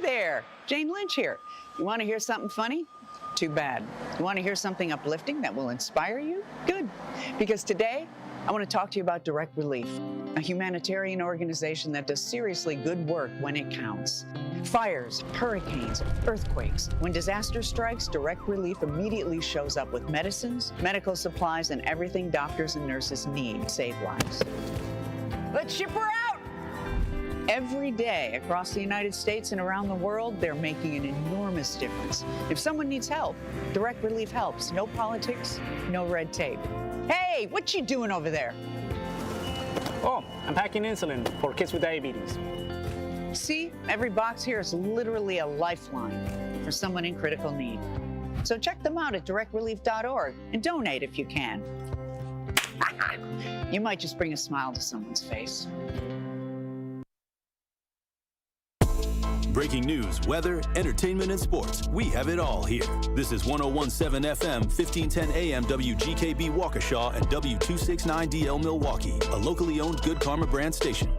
there, Jane Lynch here. You want to hear something funny? Too bad. You want to hear something uplifting that will inspire you? Good. Because today, I want to talk to you about Direct Relief, a humanitarian organization that does seriously good work when it counts. Fires, hurricanes, earthquakes. When disaster strikes, Direct Relief immediately shows up with medicines, medical supplies, and everything doctors and nurses need to save lives. Let's ship her out! Every day across the United States and around the world, they're making an enormous difference. If someone needs help, Direct Relief helps. No politics, no red tape. Hey, what you doing over there? Oh, I'm packing insulin for kids with diabetes. See, every box here is literally a lifeline for someone in critical need. So check them out at directrelief.org and donate if you can. You might just bring a smile to someone's face. Breaking news, weather, entertainment, and sports. We have it all here. This is 101.7 FM, 1510 AM, WGKB Waukesha, and W269DL Milwaukee, a locally owned Good Karma brand station.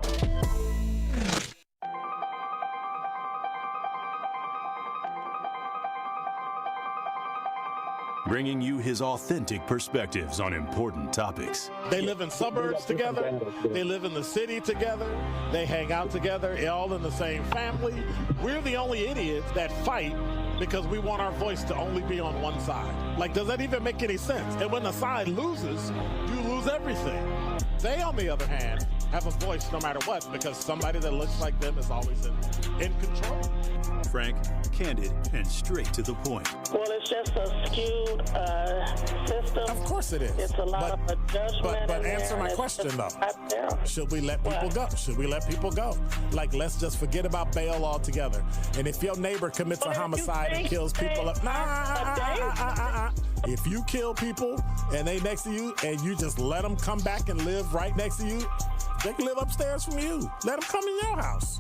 Bringing you his authentic perspectives on important topics. They live in suburbs together. They live in the city together. They hang out together, all in the same family. We're the only idiots that fight because we want our voice to only be on one side. Like, does that even make any sense? And when the side loses, you lose everything. They, on the other hand, have a voice no matter what because somebody that looks like them is always in control. Frank, candid, and straight to the point. Well, it's just a skewed system. Of course it is. It's a lot of judgment. But answer my question, though. Should we let people go? Should we let people go? Like, let's just forget about bail altogether. And if your neighbor commits a homicide and kills people up, if you kill people and they next to you and you just let them come back and live right next to you, they can live upstairs from you. Let them come in your house.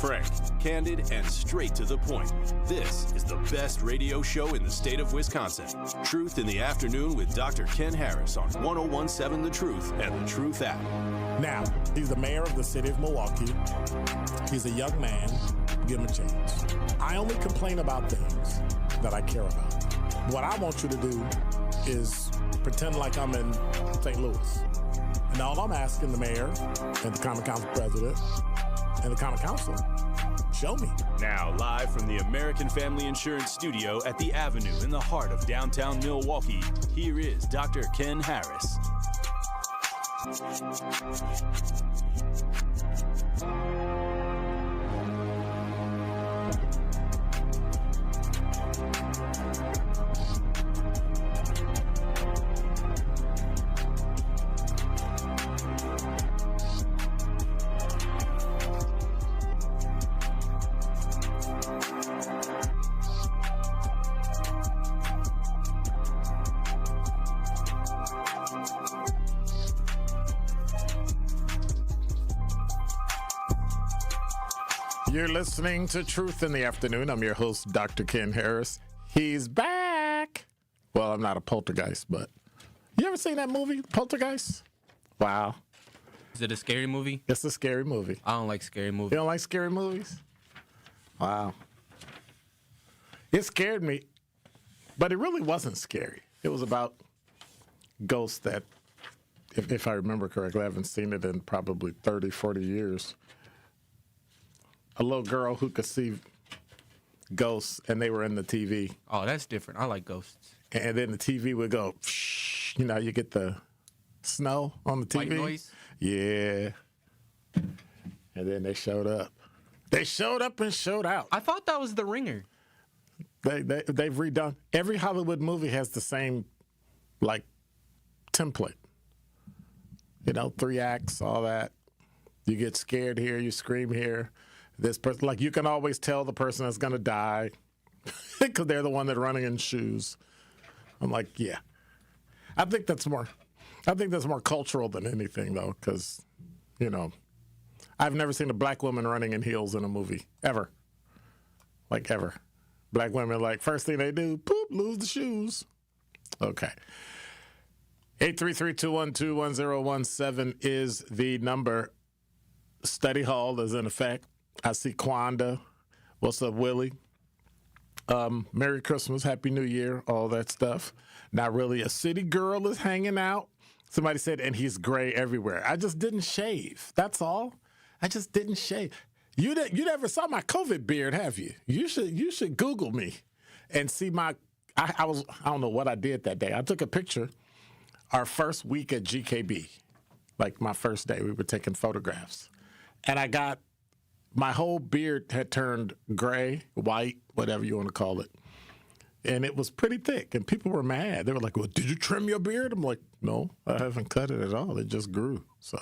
Frank, candid, and straight to the point. This is the best radio show in the state of Wisconsin. Truth in the Afternoon with Dr. Ken Harris on 101.7 The Truth and The Truth app. Now, he's the mayor of the city of Milwaukee. He's a young man. Give him a chance. I only complain about things that I care about. What I want you to do is pretend like I'm in St. Louis. And all I'm asking the mayor and the Common Council president and the Common Council, show me. Now, live from the American Family Insurance Studio at the Avenue in the heart of downtown Milwaukee, here is Dr. Ken Harris. You're listening to Truth in the Afternoon. I'm your host, Dr. Ken Harris. He's back. Well, I'm not a poltergeist, but you ever seen that movie, Poltergeist? Wow. Is it a scary movie? It's a scary movie. I don't like scary movies. You don't like scary movies? Wow. It scared me, but it really wasn't scary. It was about ghosts that, if I remember correctly, I haven't seen it in probably 30, 40 years. A little girl who could see ghosts, and they were in the TV. Oh, that's different. I like ghosts. And then the TV would go, you know, you get the snow on the TV. White noise? Yeah. And then they showed up. They showed up and showed out. I thought that was The Ringer. They've redone. Every Hollywood movie has the same, like, template. You know, 3 acts, all that. You get scared here, you scream here. This person, like, you can always tell the person that's going to die because they're the one that's running in shoes. I'm like, yeah. I think that's more cultural than anything, though, because, you know, I've never seen a black woman running in heels in a movie, ever. Like, ever. Black women, like, first thing they do, poop, lose the shoes. Okay. 833-212-1017 is the number. Study hall is in effect. I see Quanda. What's up, Willie? Merry Christmas, Happy New Year, all that stuff. Not really. A city girl is hanging out. Somebody said, and he's gray everywhere. I just didn't shave. That's all. I just didn't shave. You never saw my COVID beard, have you? You should Google me and see my. I don't know what I did that day. I took a picture. Our first week at GKB, like my first day, we were taking photographs, and I got. My whole beard had turned gray, white, whatever you want to call it. And it was pretty thick. And people were mad. They were like, well, did you trim your beard? I'm like, no, I haven't cut it at all. It just grew. So,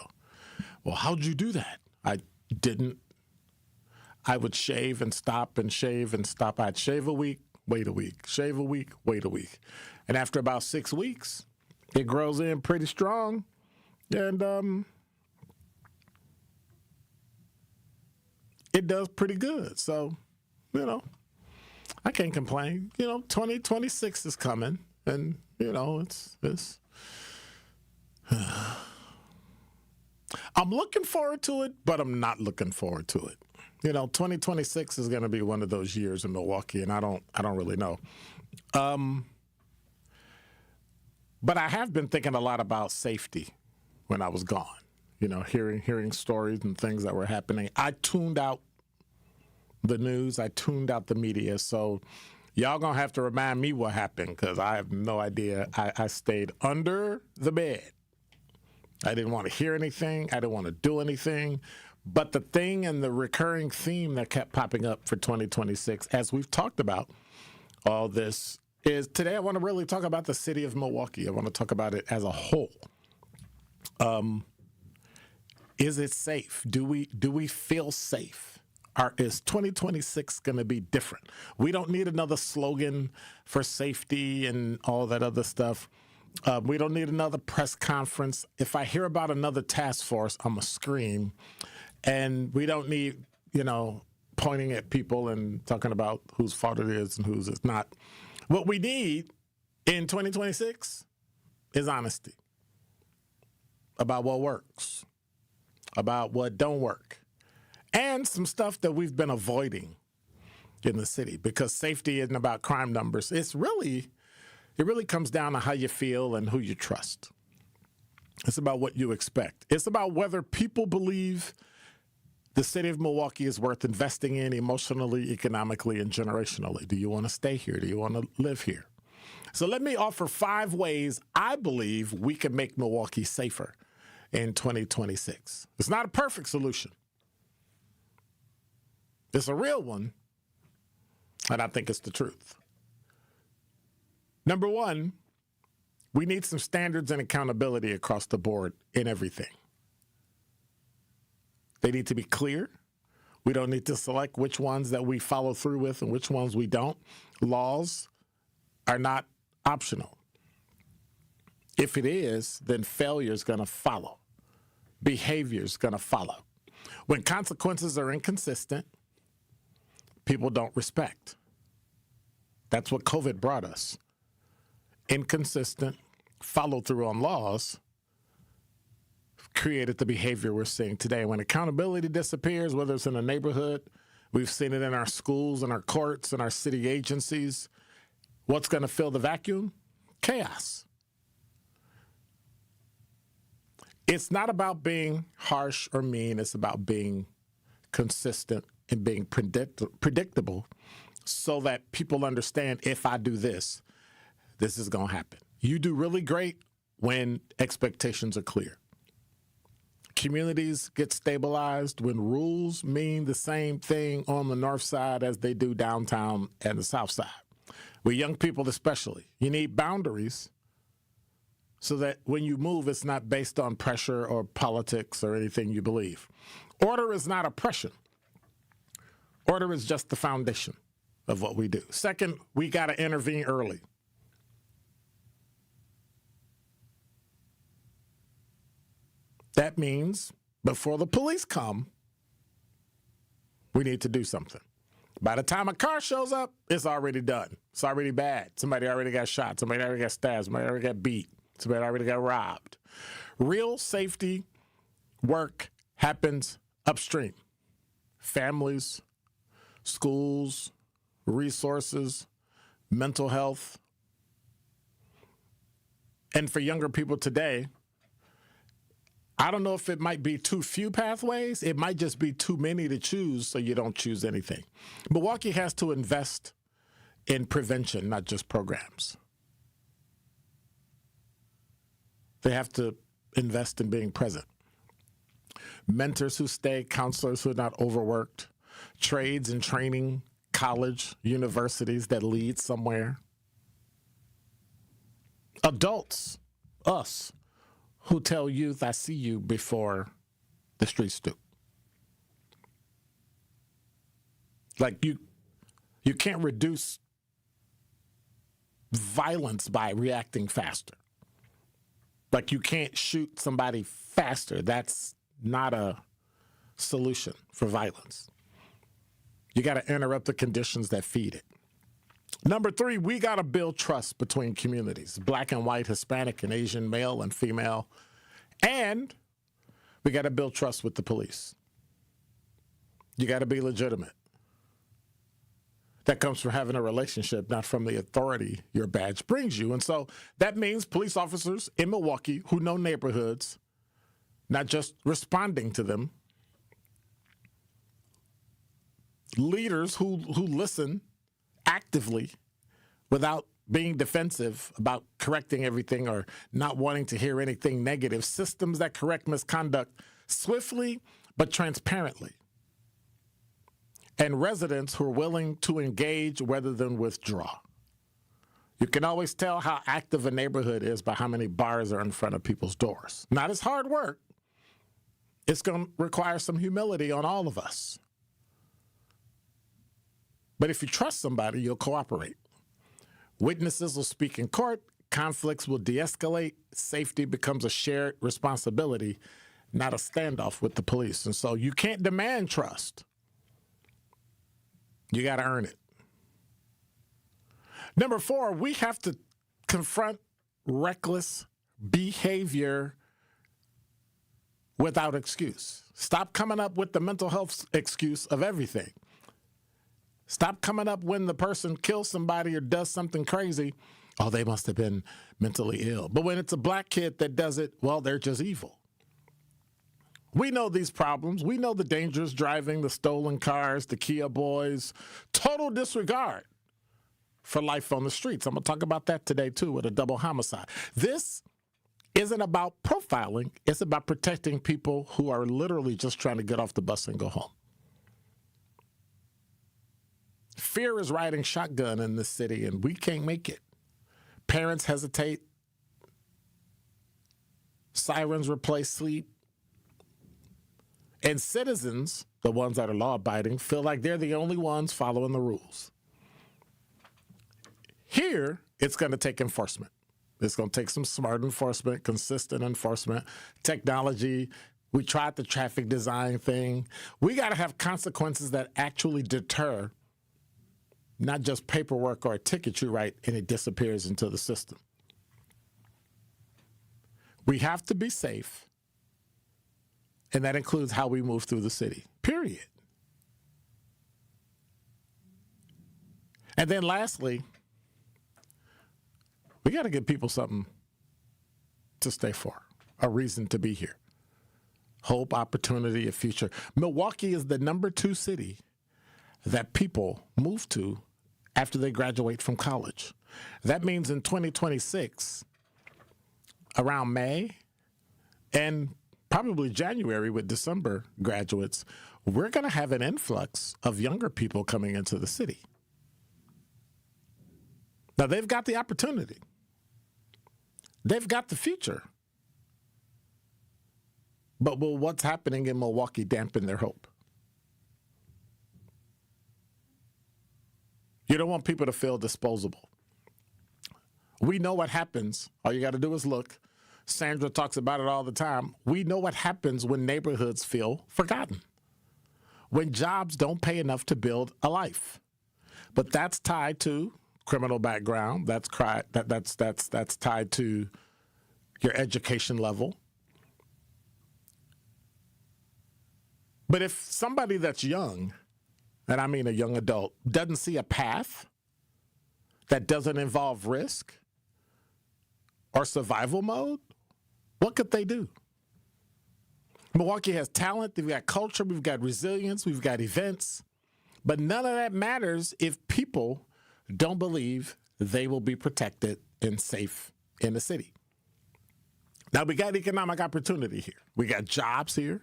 well, how'd you do that? I didn't. I would shave and stop and shave and stop. I'd shave a week, wait a week. Shave a week, wait a week. And after about 6 weeks, it grows in pretty strong. And, it does pretty good. So, I can't complain. 2026 is coming, and, it's I'm looking forward to it, but I'm not looking forward to it. 2026 is going to be one of those years in Milwaukee, and I don't really know. But I have been thinking a lot about safety when I was gone. Hearing stories and things that were happening. I tuned out the news. I tuned out the media. So y'all going to have to remind me what happened, because I have no idea. I stayed under the bed. I didn't want to hear anything. I didn't want to do anything. But the thing and the recurring theme that kept popping up for 2026, as we've talked about all this, is today I want to really talk about the city of Milwaukee. I want to talk about it as a whole. Is it safe? Do we feel safe? Is 2026 going to be different? We don't need another slogan for safety and all that other stuff. We don't need another press conference. If I hear about another task force, I'm going to scream. And we don't need, pointing at people and talking about whose fault it is and whose it's not. What we need in 2026 is honesty about what works, about what don't work, and some stuff that we've been avoiding in the city, because safety isn't about crime numbers. It really comes down to how you feel and who you trust. It's about what you expect. It's about whether people believe the city of Milwaukee is worth investing in emotionally, economically, and generationally. Do you want to stay here? Do you want to live here? So let me offer 5 ways I believe we can make Milwaukee safer in 2026. It's not a perfect solution. It's a real one, and I think it's the truth. Number 1, we need some standards and accountability across the board in everything. They need to be clear. We don't need to select which ones that we follow through with and which ones we don't. Laws are not optional. If it is, then failure is going to follow. Behavior is going to follow. When consequences are inconsistent, people don't respect. That's what COVID brought us. Inconsistent follow through on laws created the behavior we're seeing today. When accountability disappears, whether it's in a neighborhood, we've seen it in our schools and our courts and our city agencies, what's going to fill the vacuum? Chaos. It's not about being harsh or mean. It's about being consistent and being predictable so that people understand, if I do this, this is going to happen. You do really great when expectations are clear. Communities get stabilized when rules mean the same thing on the north side as they do downtown and the south side. With young people especially, you need boundaries so that when you move, it's not based on pressure or politics or anything you believe. Order is not oppression. Order is just the foundation of what we do. Second, we got to intervene early. That means before the police come, we need to do something. By the time a car shows up, it's already done. It's already bad. Somebody already got shot. Somebody already got stabbed. Somebody already got beat. Somebody already got robbed. Real safety work happens upstream families, schools, resources, mental health. And for younger people today, I don't know if it might be too few pathways. It might just be too many to choose, so you don't choose anything. Milwaukee has to invest in prevention, not just programs. They have to invest in being present. Mentors who stay, counselors who are not overworked, trades and training, college, universities that lead somewhere. Adults, us, who tell youth, I see you before the streets do. Like you can't reduce violence by reacting faster. Like you can't shoot somebody faster. That's not a solution for violence. You got to interrupt the conditions that feed it. Number 3, we got to build trust between communities, black and white, Hispanic and Asian, male and female. And we got to build trust with the police. You got to be legitimate. That comes from having a relationship, not from the authority your badge brings you. And so that means police officers in Milwaukee who know neighborhoods, not just responding to them, leaders who listen actively without being defensive about correcting everything or not wanting to hear anything negative, systems that correct misconduct swiftly but transparently, and residents who are willing to engage rather than withdraw. You can always tell how active a neighborhood is by how many bars are in front of people's doors. Not as hard work. It's going to require some humility on all of us. But if you trust somebody, you'll cooperate. Witnesses will speak in court, conflicts will de-escalate, safety becomes a shared responsibility, not a standoff with the police. And so you can't demand trust. You got to earn it. Number 4, we have to confront reckless behavior without excuse. Stop coming up with the mental health excuse of everything. Stop coming up when the person kills somebody or does something crazy. Oh, they must have been mentally ill. But when it's a black kid that does it, well, they're just evil. We know these problems. We know the dangerous driving, the stolen cars, the Kia boys, total disregard for life on the streets. I'm going to talk about that today, too, with a double homicide. This isn't about profiling. It's about protecting people who are literally just trying to get off the bus and go home. Fear is riding shotgun in this city, and we can't make it. Parents hesitate. Sirens replace sleep. And citizens, the ones that are law-abiding, feel like they're the only ones following the rules. Here, it's going to take enforcement. It's going to take some smart enforcement, consistent enforcement, technology. We tried the traffic design thing. We got to have consequences that actually deter, not just paperwork or a ticket you write and it disappears into the system. We have to be safe, and that includes how we move through the city, period. And then lastly, we got to give people something to stay for, a reason to be here. Hope, opportunity, a future. Milwaukee is the number 2 city that people move to after they graduate from college. That means in 2026, around May and probably January with December graduates, we're going to have an influx of younger people coming into the city. Now, they've got the opportunity. They've got the future. But will what's happening in Milwaukee dampen their hope? You don't want people to feel disposable. We know what happens. All you got to do is look. Sandra talks about it all the time. We know what happens when neighborhoods feel forgotten, when jobs don't pay enough to build a life. But that's tied to criminal background. That's tied to your education level. But if somebody that's young, and I mean a young adult, doesn't see a path that doesn't involve risk or survival mode, what could they do? Milwaukee has talent, we've got culture, we've got resilience, we've got events, but none of that matters if people don't believe they will be protected and safe in the city. Now, we got economic opportunity here. We got jobs here.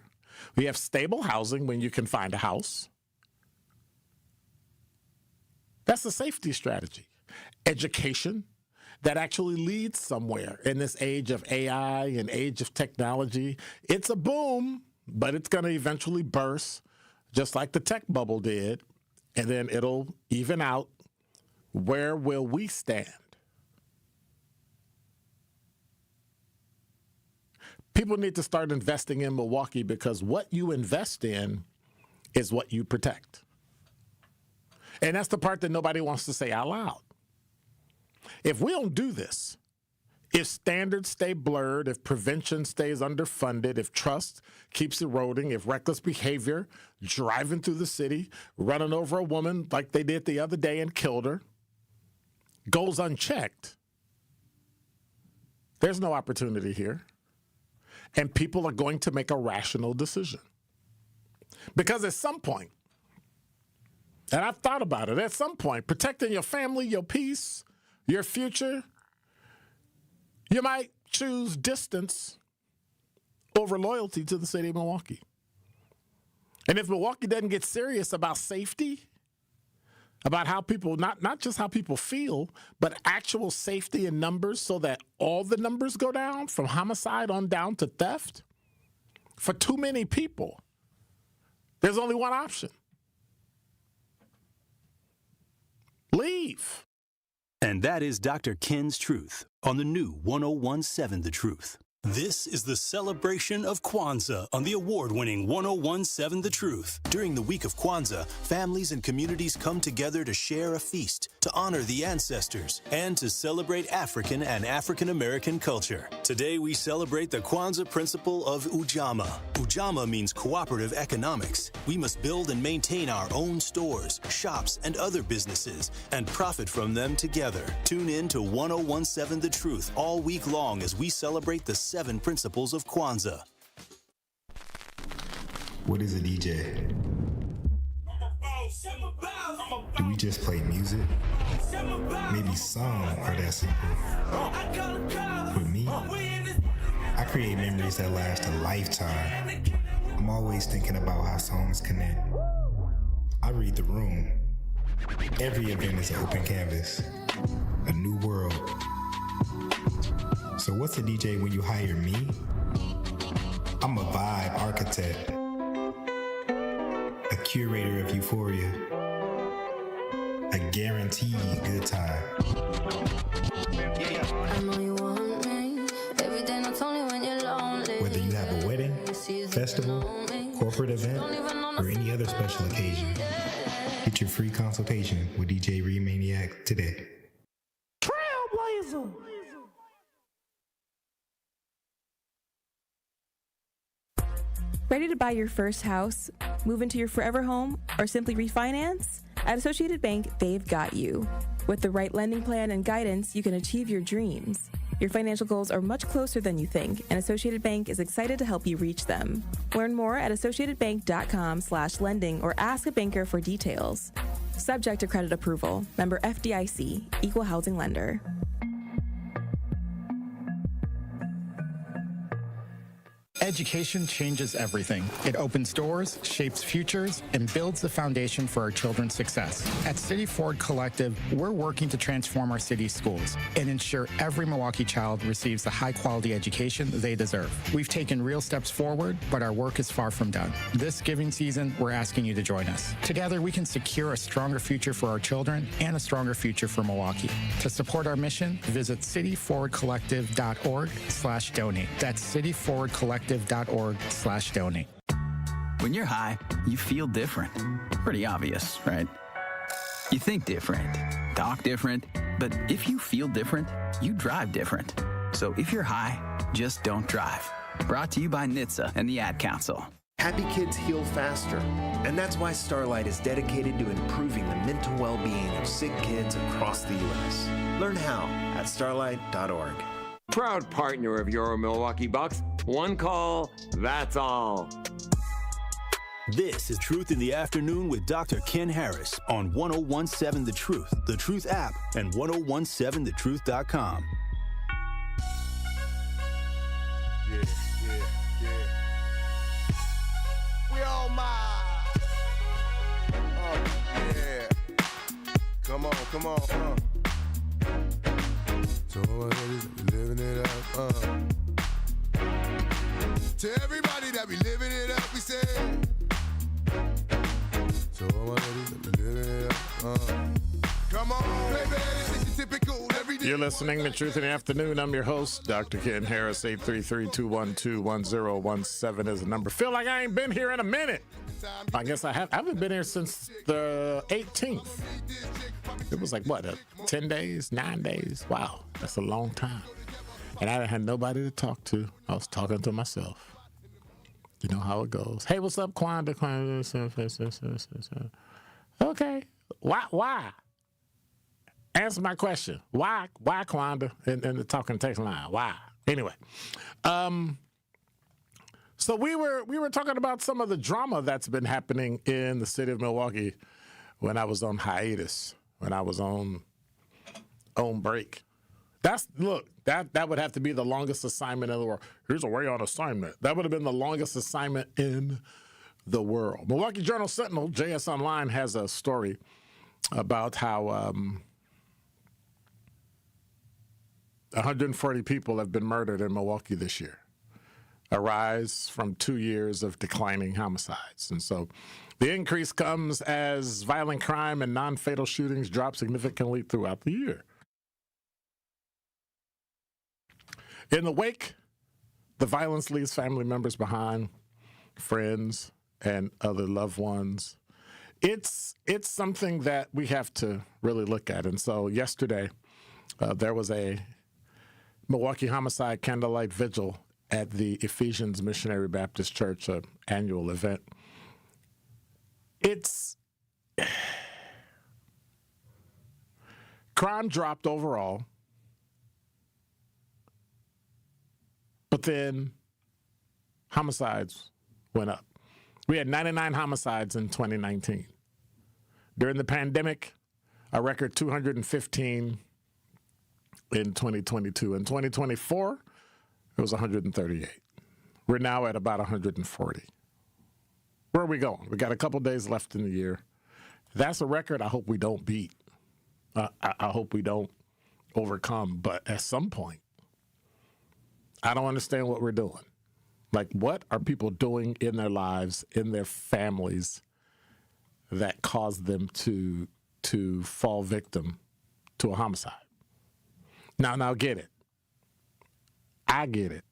We have stable housing when you can find a house. That's a safety strategy. Education that actually leads somewhere in this age of AI and age of technology. It's a boom, but it's going to eventually burst, just like the tech bubble did, and then it'll even out. Where will we stand? People need to start investing in Milwaukee because what you invest in is what you protect. And that's the part that nobody wants to say out loud. If we don't do this, if standards stay blurred, if prevention stays underfunded, if trust keeps eroding, if reckless behavior, driving through the city, running over a woman like they did the other day and killed her, goes unchecked, there's no opportunity here. And people are going to make a rational decision. Because at some point, and I've thought about it, at some point, protecting your family, your peace, your future, you might choose distance over loyalty to the city of Milwaukee. And if Milwaukee doesn't get serious about safety, about how people, not just how people feel, but actual safety in numbers so that all the numbers go down from homicide on down to theft, for too many people, there's only one option. Leave. And that is Dr. Ken's Truth on the new 1017 The Truth. This is the celebration of Kwanzaa on the award-winning 1017 The Truth. During the week of Kwanzaa, families and communities come together to share a feast, to honor the ancestors, and to celebrate African and African-American culture. Today, we celebrate the Kwanzaa principle of Ujamaa. Ujamaa means cooperative economics. We must build and maintain our own stores, shops, and other businesses, and profit from them together. Tune in to 1017 The Truth all week long as we celebrate the 7 principles of Kwanzaa. What is a DJ? Do we just play music? Maybe some are that simple. For me, I create memories that last a lifetime. I'm always thinking about how songs connect. I read the room. Every event is an open canvas, a new world. So what's a DJ when you hire me? I'm a vibe architect, a curator of euphoria, a guaranteed good time. I know you want me. Every day, not only when you're lonely. Whether you have a wedding, festival, corporate event, or any other special occasion, get your free consultation with DJ Rhea Maniac today. Trailblazer! Ready to buy your first house, move into your forever home, or simply refinance? At Associated Bank, they've got you. With the right lending plan and guidance, you can achieve your dreams. Your financial goals are much closer than you think, and Associated Bank is excited to help you reach them. Learn more at associatedbank.com/lending or ask a banker for details. Subject to credit approval. Member FDIC, Equal Housing Lender. Education changes everything. It opens doors, shapes futures, and builds the foundation for our children's success. At City Forward Collective, we're working to transform our city's schools and ensure every Milwaukee child receives the high-quality education they deserve. We've taken real steps forward, but our work is far from done. This giving season, we're asking you to join us. Together, we can secure a stronger future for our children and a stronger future for Milwaukee. To support our mission, visit cityforwardcollective.org/donate. That's cityforwardcollective.org/donate. When you're high, you feel different. Pretty obvious, right? You think different, talk different, but if you feel different, you drive different. So if you're high, just don't drive. Brought to you by NHTSA and the Ad Council. Happy kids heal faster, and that's why Starlight is dedicated to improving the mental well-being of sick kids across the U.S. Learn how at starlight.org. Proud partner of your Milwaukee Bucks. One call, that's all. This is Truth in the Afternoon with Dr. Ken Harris on 1017 The Truth app, and 1017thetruth.com. Yeah. We all mine. Oh, yeah. Come on. So living it up. To everybody that be living it up, we say. So living it up. Come on, baby. It's typical every day. You're listening to Truth in the Afternoon. I'm your host, Dr. Ken Harris. 833-212-1017 is the number. Feel like I ain't been here in a minute. I guess I haven't been here since the 18th. It was like, 10 days, 9 days? Wow, that's a long time. And I had nobody to talk to. I was talking to myself. You know how it goes. Hey, what's up, Quanda? Okay. Why? Answer my question. Why Quanda? In the talking text line. Why? Anyway. So we were talking about some of the drama that's been happening in the city of Milwaukee when I was on hiatus, when I was on break. That would have to be the longest assignment in the world. Here's a way on assignment. That would have been the longest assignment in the world. Milwaukee Journal Sentinel, JS Online, has a story about how 140 people have been murdered in Milwaukee this year, a rise from 2 years of declining homicides. And so the increase comes as violent crime and non-fatal shootings drop significantly throughout the year. In the wake, the violence leaves family members behind, friends, and other loved ones. It's something that we have to really look at. And so yesterday, there was a Milwaukee homicide candlelight vigil at the Ephesians Missionary Baptist Church, an annual event. Crime dropped overall, but then homicides went up. We had 99 homicides in 2019. During the pandemic, a record 215 in 2022. In 2024, it was 138. We're now at about 140. Where are we going? We got a couple days left in the year. That's a record I hope we don't beat. I hope we don't overcome. But at some point, I don't understand what we're doing. Like, what are people doing in their lives, in their families, that cause them to fall victim to a homicide? Now get it. I get it.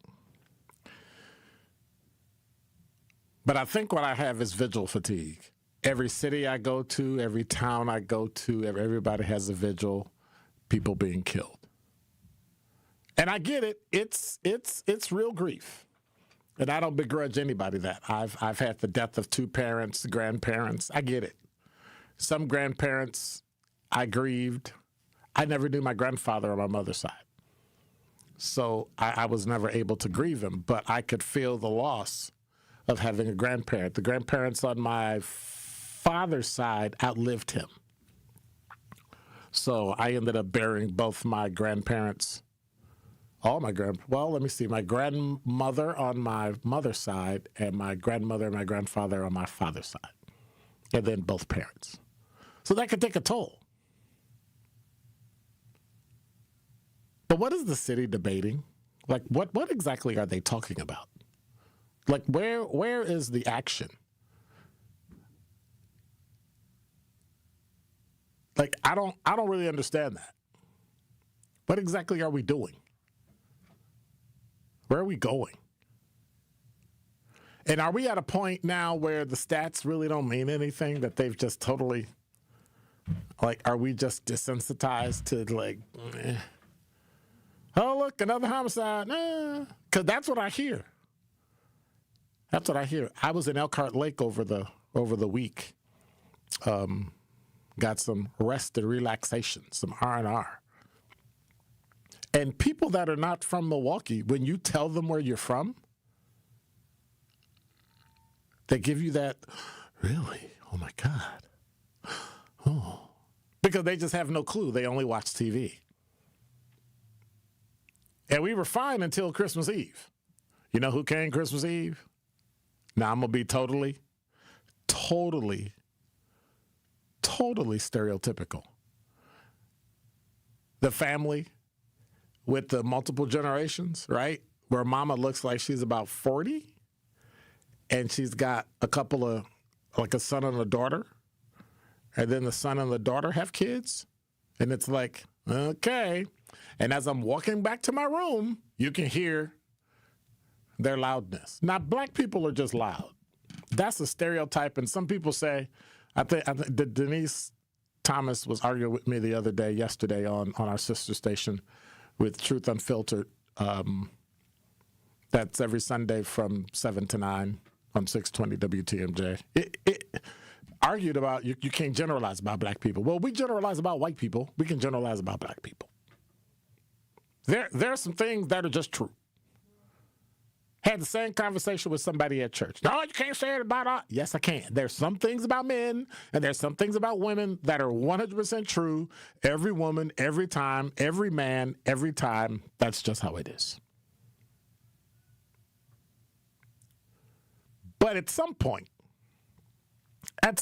But I think what I have is vigil fatigue. Every city I go to, every town I go to, everybody has a vigil, people being killed. And I get it. It's real grief. And I don't begrudge anybody that. I've had the death of two parents, grandparents. I get it. Some grandparents I grieved. I never knew my grandfather on my mother's side. So I was never able to grieve him, but I could feel the loss of having a grandparent. The grandparents on my father's side outlived him. So I ended up burying both my grandparents, my grandmother on my mother's side and my grandmother and my grandfather on my father's side, and then both parents. So that could take a toll. But what is the city debating? Like, what exactly are they talking about? Like, where is the action? Like, I don't really understand that. What exactly are we doing? Where are we going? And are we at a point now where the stats really don't mean anything, that they've just totally, like, are we just desensitized to, like, oh, look, another homicide? Because that's what I hear. That's what I hear. I was in Elkhart Lake over the week. Got some rest and relaxation, some R&R. And people that are not from Milwaukee, when you tell them where you're from, they give you that, really? Oh, my God. Oh. Because they just have no clue. They only watch TV. And we were fine until Christmas Eve. You know who came Christmas Eve? Now, I'm going to be totally stereotypical. The family with the multiple generations, right? Where mama looks like she's about 40 and she's got a couple of, like a son and a daughter. And then the son and the daughter have kids. And it's like, okay. And as I'm walking back to my room, you can hear their loudness. Now, black people are just loud. That's a stereotype. And some people say, I think Denise Thomas was arguing with me the other day, yesterday on our sister station with Truth Unfiltered. That's every Sunday from 7 to 9 on 620 WTMJ. It argued about you can't generalize about black people. Well, we generalize about white people. We can generalize about black people. There are some things that are just true. Had the same conversation with somebody at church. No, you can't say it about us. Yes, I can. There's some things about men and there's some things about women that are 100% true. Every woman, every time, every man, every time. That's just how it is. But at some point, are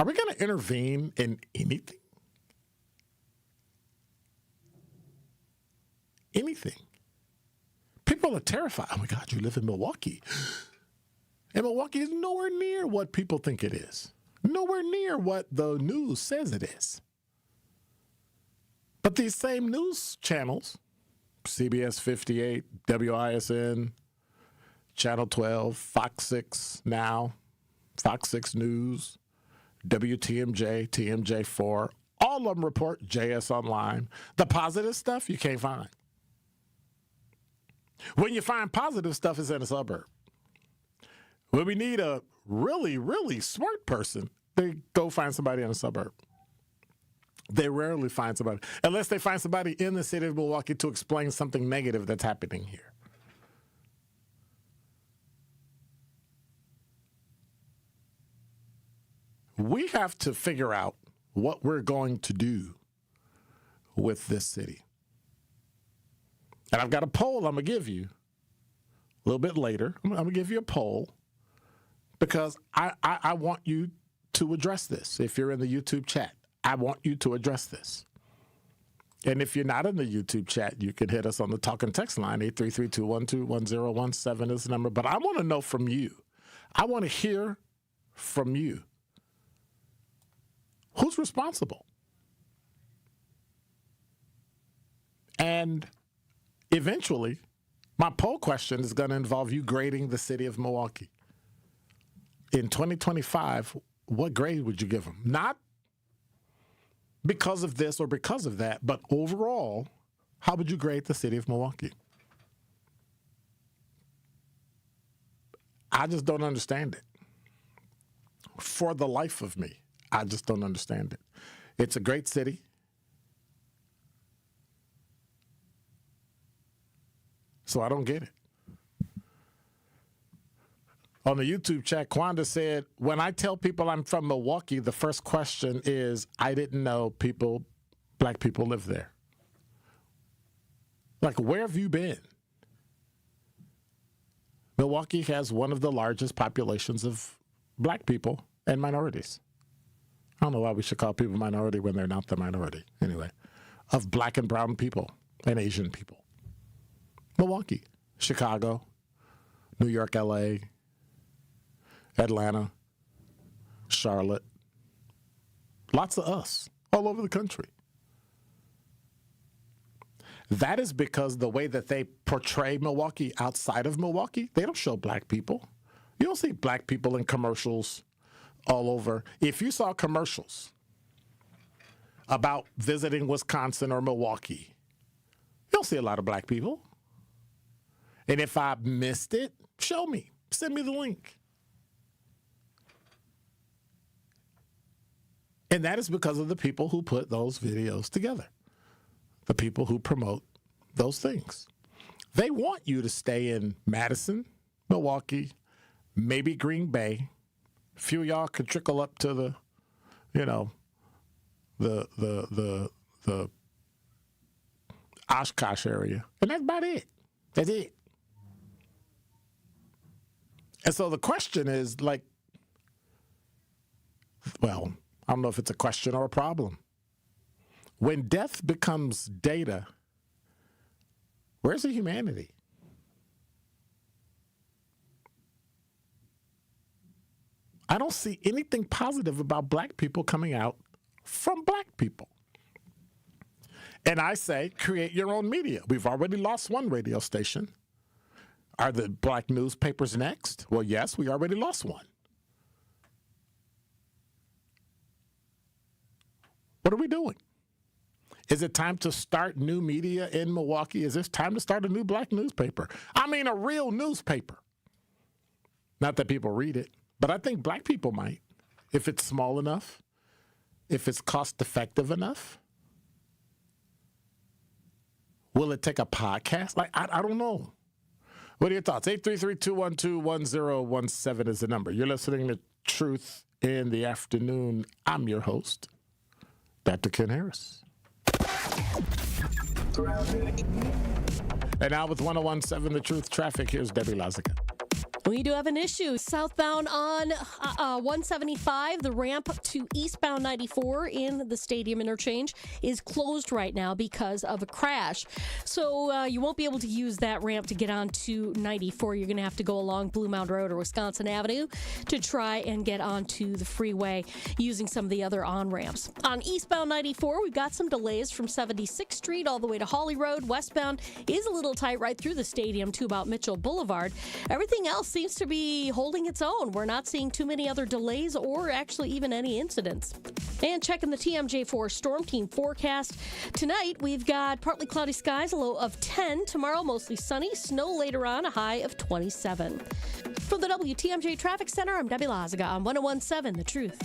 we going to intervene in anything? Anything. People are terrified. Oh, my God, you live in Milwaukee. And Milwaukee is nowhere near what people think it is. Nowhere near what the news says it is. But these same news channels, CBS 58, WISN, Channel 12, Fox 6 Now, Fox 6 News, WTMJ, TMJ4, all of them report JS Online. The positive stuff you can't find. When you find positive stuff, it's in a suburb. When we need a really, really smart person, they go find somebody in a suburb. They rarely find somebody, unless they find somebody in the city of Milwaukee to explain something negative that's happening here. We have to figure out what we're going to do with this city. And I've got a poll I'm going to give you a little bit later. I'm going to give you a poll because I want you to address this. If you're in the YouTube chat, I want you to address this. And if you're not in the YouTube chat, you can hit us on the talk and text line. 833-212-1017 is the number. But I want to know from you. I want to hear from you. Who's responsible? And eventually, my poll question is going to involve you grading the city of Milwaukee. In 2025, what grade would you give them? Not because of this or because of that, but overall, how would you grade the city of Milwaukee? I just don't understand it. For the life of me, I just don't understand it. It's a great city. So I don't get it. On the YouTube chat, Quanda said, when I tell people I'm from Milwaukee, the first question is, I didn't know black people live there. Like, where have you been? Milwaukee has one of the largest populations of black people and minorities. I don't know why we should call people minority when they're not the minority. Anyway, of black and brown people and Asian people. Milwaukee, Chicago, New York, LA, Atlanta, Charlotte. Lots of us all over the country. That is because the way that they portray Milwaukee outside of Milwaukee, they don't show black people. You don't see black people in commercials all over. If you saw commercials about visiting Wisconsin or Milwaukee, you don't see a lot of black people. And if I missed it, Show me. Send me the link. And that is because of the people who put those videos together, the people who promote those things. They want you to stay in Madison, Milwaukee, maybe Green Bay. A few of y'all could trickle up to the, the Oshkosh area. And that's about it. That's it. And so the question is like, well, I don't know if it's a question or a problem. When death becomes data, where's the humanity? I don't see anything positive about black people coming out from black people. And I say, create your own media. We've already lost one radio station. Are the black newspapers next? Well, yes, we already lost one. What are we doing? Is it time to start new media in Milwaukee? Is it time to start a new black newspaper? I mean, a real newspaper. Not that people read it, but I think black people might, if it's small enough, if it's cost effective enough. Will it take a podcast? Like, I don't know. What are your thoughts? 833-212-1017 is the number. You're listening to Truth in the Afternoon. I'm your host, Dr. Ken Harris. And now with 1017 The Truth Traffic, here's Debbie Lazica. We do have an issue. Southbound on 175, the ramp to eastbound 94 in the Stadium Interchange is closed right now because of a crash. So you won't be able to use that ramp to get onto 94. You're going to have to go along Blue Mound Road or Wisconsin Avenue to try and get onto the freeway using some of the other on-ramps. On eastbound 94, we've got some delays from 76th Street all the way to Hawley Road. Westbound is a little tight right through the stadium to about Mitchell Boulevard. Everything else seems to be holding its own. We're not seeing too many other delays or actually even any incidents. And checking the TMJ4 Storm Team forecast. Tonight, we've got partly cloudy skies, a low of 10. Tomorrow, mostly sunny. Snow later on, a high of 27. From the WTMJ Traffic Center, I'm Debbie Lazica on 1017 The Truth.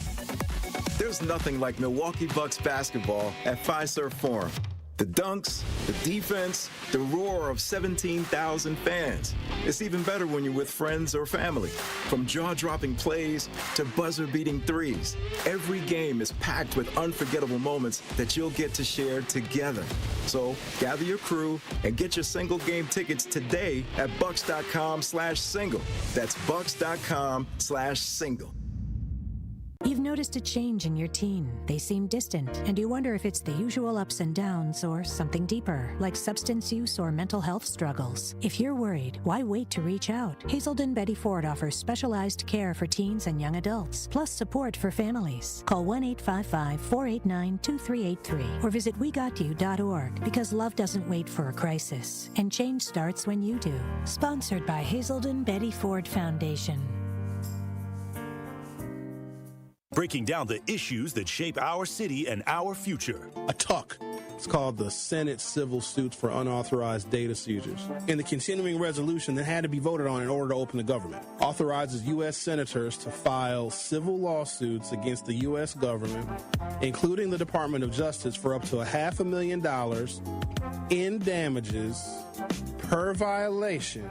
There's nothing like Milwaukee Bucks basketball at Fiserv Forum. The dunks, the defense, the roar of 17,000 fans. It's even better when you're with friends or family. From jaw-dropping plays to buzzer-beating threes, every game is packed with unforgettable moments that you'll get to share together. So gather your crew and get your single game tickets today at bucks.com/single. That's bucks.com/single. You've noticed a change in your teen. They seem distant, and you wonder if it's the usual ups and downs or something deeper, like substance use or mental health struggles. If you're worried, why wait to reach out? Hazelden Betty Ford offers specialized care for teens and young adults, plus support for families. Call 1-855-489-2383 or visit wegotyou.org, because love doesn't wait for a crisis, and change starts when you do. Sponsored by Hazelden Betty Ford Foundation. Breaking down the issues that shape our city and our future. A TUC. It's called the Senate Civil Suits for Unauthorized Data Seizures. And the continuing resolution that had to be voted on in order to open the government authorizes U.S. senators to file civil lawsuits against the U.S. government, including the Department of Justice, for up to $500,000 in damages per violation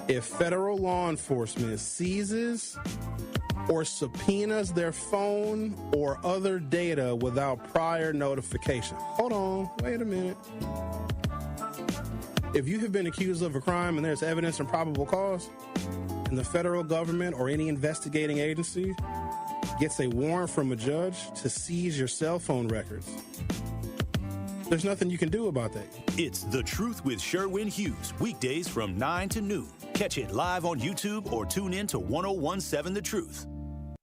if federal law enforcement seizes or subpoenas their phone or other data without prior notification. Hold on, wait a minute. If you have been accused of a crime and there's evidence and probable cause, and the federal government or any investigating agency gets a warrant from a judge to seize your cell phone records, there's nothing you can do about that. It's The Truth with Sherwin Hughes, weekdays from 9 to noon. Catch it live on YouTube or tune in to 1017 The Truth.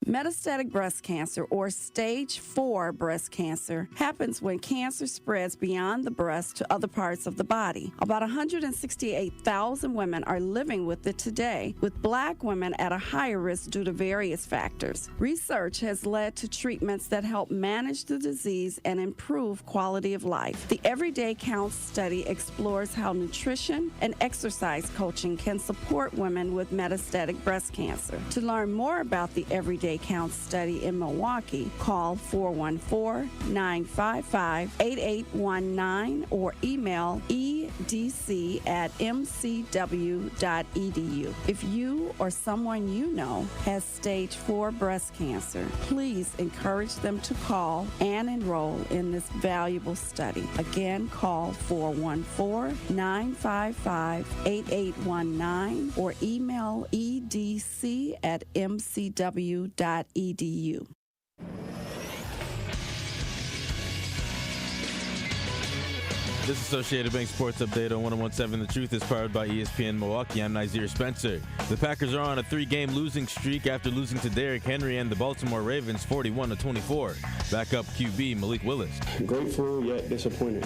Metastatic breast cancer, or stage 4 breast cancer, happens when cancer spreads beyond the breast to other parts of the body. About 168,000 women are living with it today, with Black women at a higher risk due to various factors. Research has led to treatments that help manage the disease and improve quality of life. The Everyday Counts study explores how nutrition and exercise coaching can support women with metastatic breast cancer. To learn more about the Everyday Counts study in Milwaukee, call 414-955-8819 or email edc@mcw.edu. If you or someone you know has stage 4 breast cancer, please encourage them to call and enroll in this valuable study. Again, call 414-955-8819 or email edc@mcw.edu. This Associated Bank Sports Update on 101.7 The Truth is powered by ESPN Milwaukee. I'm Nazir Spencer. The Packers are on a 3-game losing streak after losing to Derrick Henry and the Baltimore Ravens 41-24. Backup QB Malik Willis. Grateful yet disappointed,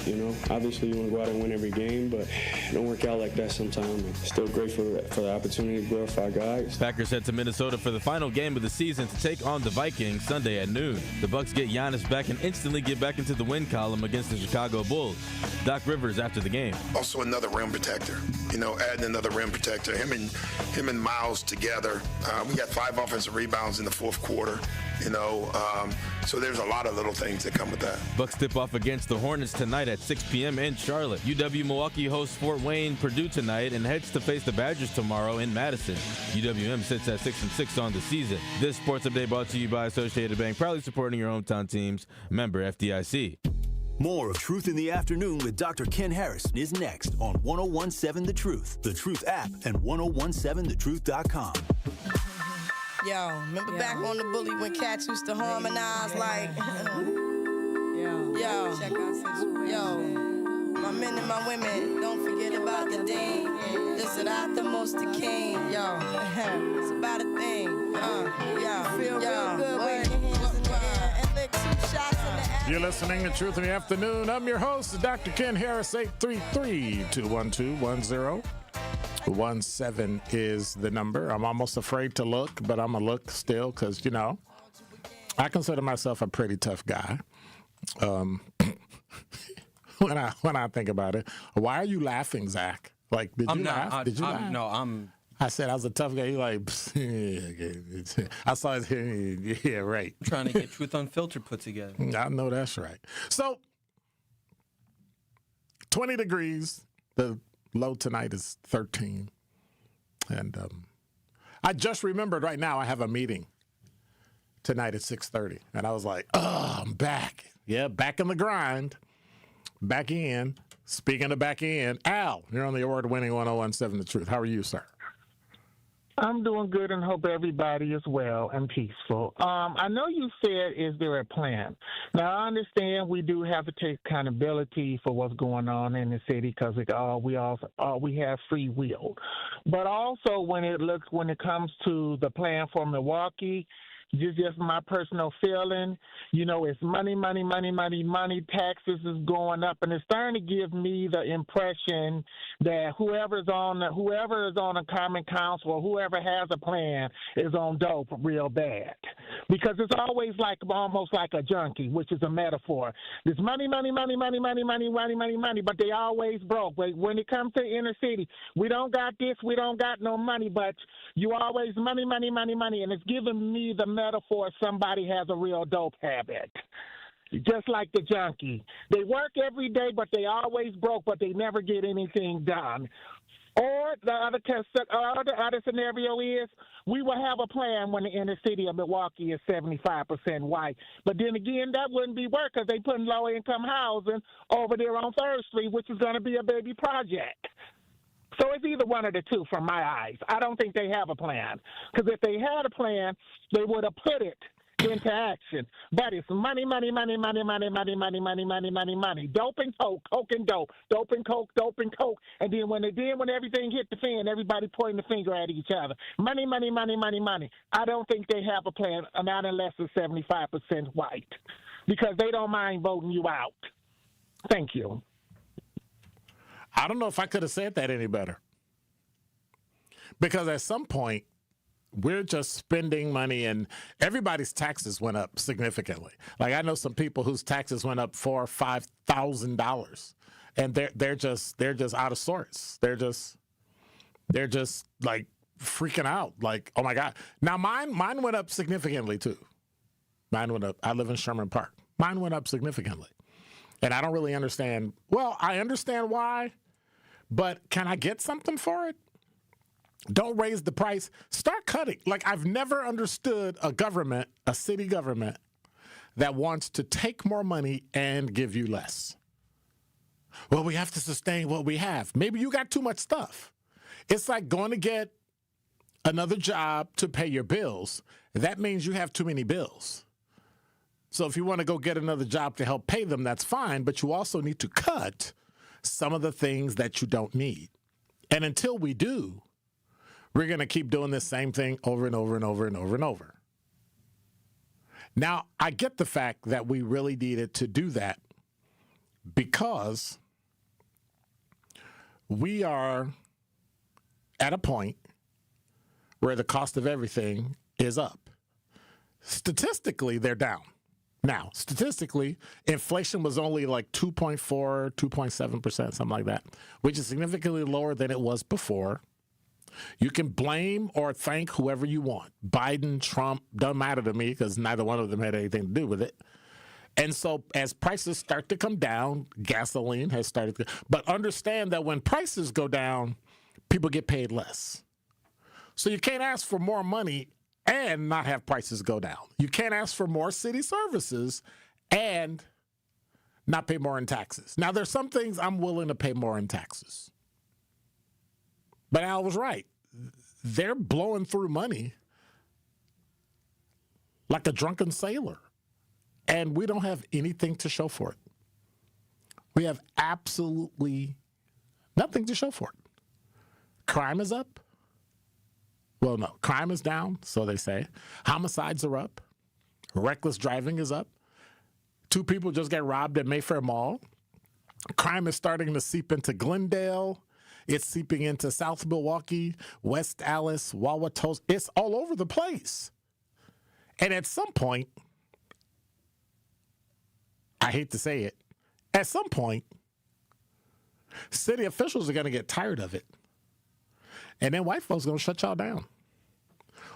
Obviously you want to go out and win every game, but it don't work out like that sometimes. Still grateful for the opportunity to glorify God. Packers head to Minnesota for the final game of the season to take on the Vikings Sunday at noon. The Bucs get Giannis back and instantly get back into the win column against the Chicago Bulls. Doc Rivers after the game. Also another rim protector, adding another rim protector. Him and Miles together. We got 5 offensive rebounds in the fourth quarter, so there's a lot of little things that come with that. Bucs tip off against the Hornets tonight at 6 p.m. in Charlotte. UW-Milwaukee hosts Fort Wayne-Purdue tonight and heads to face the Badgers tomorrow in Madison. UWM sits at 6-6 on the season. This sports update brought to you by Associated Bank, proudly supporting your hometown teams. Member FDIC. More of Truth in the Afternoon with Dr. Ken Harrison is next on 101.7 The Truth, The Truth app, and 1017thetruth.com. Yo, remember back on the bully when cats used to harmonize like, yo, my men and my women, don't forget about the dean. This is not the most the king, yo. It's about a thing, feel real good with your hands in the air and lick 2 shots in the air. You're listening to Truth in the Afternoon. I'm your host, Dr. Ken Harris. 833-212-1017 is the number. I'm almost afraid to look, but I'm going to look still because, I consider myself a pretty tough guy. When I think about it. Why are you laughing, Zach? Like, did you laugh? Did you laugh? No, I said I was a tough guy. You like, I saw it here. Yeah, right. Trying to get Truth Unfiltered put together. I know that's right. So, 20 degrees. The low tonight is 13. And I just remembered right now I have a meeting tonight at 6:30. And I was like, I'm back. Yeah, back in the grind. Back in. Speaking of back in, Al, you're on the award-winning 101.7 The Truth. How are you, sir? I'm doing good and hope everybody is well and peaceful. I know you said, is there a plan? Now, I understand we do have to take accountability for what's going on in the city because we have free will. But also when it comes to the plan for Milwaukee, just my personal feeling, it's money, taxes is going up, and it's starting to give me the impression that whoever is on a common council or whoever has a plan is on dope real bad. Because it's always almost like a junkie, which is a metaphor. There's money, but they always broke. But when it comes to inner city, we don't got this, we don't got no money, but you always money, and it's giving me the metaphor somebody has a real dope habit. Just like the junkie. They work every day, but they always broke, but they never get anything done. Or the other scenario is we will have a plan when the inner city of Milwaukee is 75% white. But then again, that wouldn't be work because they putting low-income housing over there on 3rd Street, which is going to be a baby project. So it's either one of the two from my eyes. I don't think they have a plan. Because if they had a plan, they would have put it into action. But it's money, money, money, money, money, money, money, money, money, money, money. Dope and coke, coke and dope, dope and coke, dope and coke. And then when everything hit the fan, everybody pointing the finger at each other. Money, money, money, money, money. I don't think they have a plan, not unless it's 75% white, because they don't mind voting you out. Thank you. I don't know if I could have said that any better. Because at some point, we're just spending money, and everybody's taxes went up significantly. Like, I know some people whose taxes went up $4,000 or $5,000, and they're just out of sorts. They're just like freaking out. Like, oh my God! Now mine went up significantly too. Mine went up. I live in Sherman Park. Mine went up significantly, and I don't really understand. Well, I understand why, but can I get something for it? Don't raise the price. Start cutting. Like, I've never understood a city government, that wants to take more money and give you less. Well, we have to sustain what we have. Maybe you got too much stuff. It's like going to get another job to pay your bills. That means you have too many bills. So if you want to go get another job to help pay them, that's fine, but you also need to cut some of the things that you don't need. And until we do, we're going to keep doing this same thing over and over and over and over and over. Now, I get the fact that we really needed to do that because we are at a point where the cost of everything is up. Statistically, they're down. Now, statistically, inflation was only like 2.4, 2.7%, something like that, which is significantly lower than it was before. You can blame or thank whoever you want. Biden, Trump, doesn't matter to me because neither one of them had anything to do with it. And so as prices start to come down, gasoline has started to. But understand that when prices go down, people get paid less. So you can't ask for more money and not have prices go down. You can't ask for more city services and not pay more in taxes. Now, there's some things I'm willing to pay more in taxes. But Al was right. They're blowing through money like a drunken sailor. And we don't have anything to show for it. We have absolutely nothing to show for it. Crime is up. Well, no, crime is down, so they say. Homicides are up. Reckless driving is up. 2 people just got robbed at Mayfair Mall. Crime is starting to seep into Glendale. It's seeping into South Milwaukee, West Allis, Wauwatosa. It's all over the place. And at some point, I hate to say it, at some point, city officials are going to get tired of it. And then white folks are going to shut y'all down.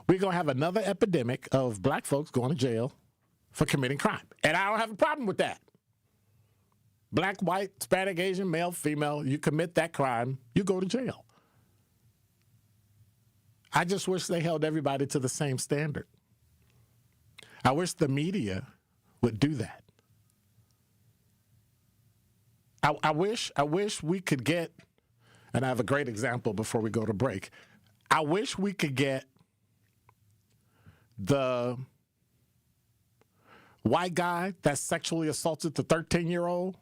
We're going to have another epidemic of black folks going to jail for committing crime. And I don't have a problem with that. Black, white, Hispanic, Asian, male, female, you commit that crime, you go to jail. I just wish they held everybody to the same standard. I wish the media would do that. I wish we could get, and I have a great example before we go to break. I wish we could get the white guy that sexually assaulted the 13-year-old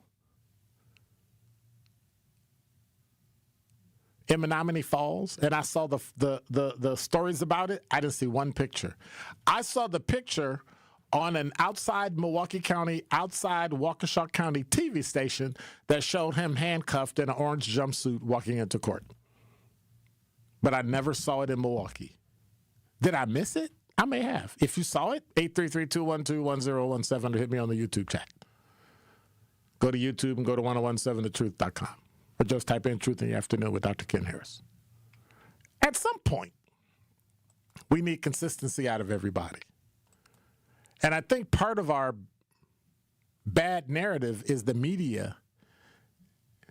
in Menominee Falls, and I saw the stories about it. I didn't see one picture. I saw the picture on an outside Milwaukee County, outside Waukesha County TV station that showed him handcuffed in an orange jumpsuit walking into court. But I never saw it in Milwaukee. Did I miss it? I may have. If you saw it, 833-212-1017 or hit me on the YouTube chat. Go to YouTube and go to 1017thetruth.com. Or just type in Truth in the Afternoon with Dr. Ken Harris. At some point, we need consistency out of everybody. And I think part of our bad narrative is the media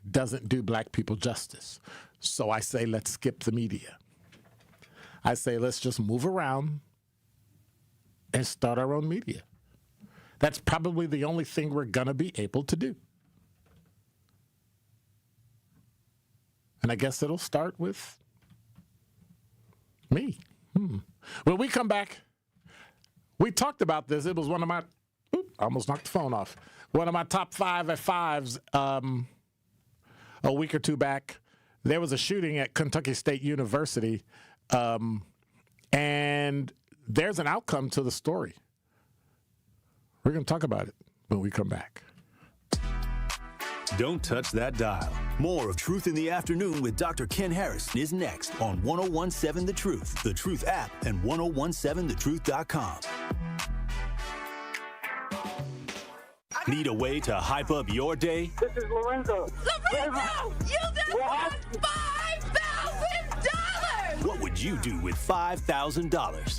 doesn't do black people justice. So I say, let's skip the media. I say, let's just move around and start our own media. That's probably the only thing we're going to be able to do. And I guess it'll start with me. When we come back, We talked about this. It was one of my, I almost knocked the phone off. One of my top 5 at 5s a week or two back. There was a shooting at Kentucky State University, and there's an outcome to the story. We're going to talk about it when we come back. Don't touch that dial. More of Truth in the Afternoon with Dr. Ken Harris is next on 1017 The Truth, The Truth app, and 1017thetruth.com. Need a way to hype up your day? This is Lorenzo. Lorenzo, you just won $5,000! What would you do with $5,000?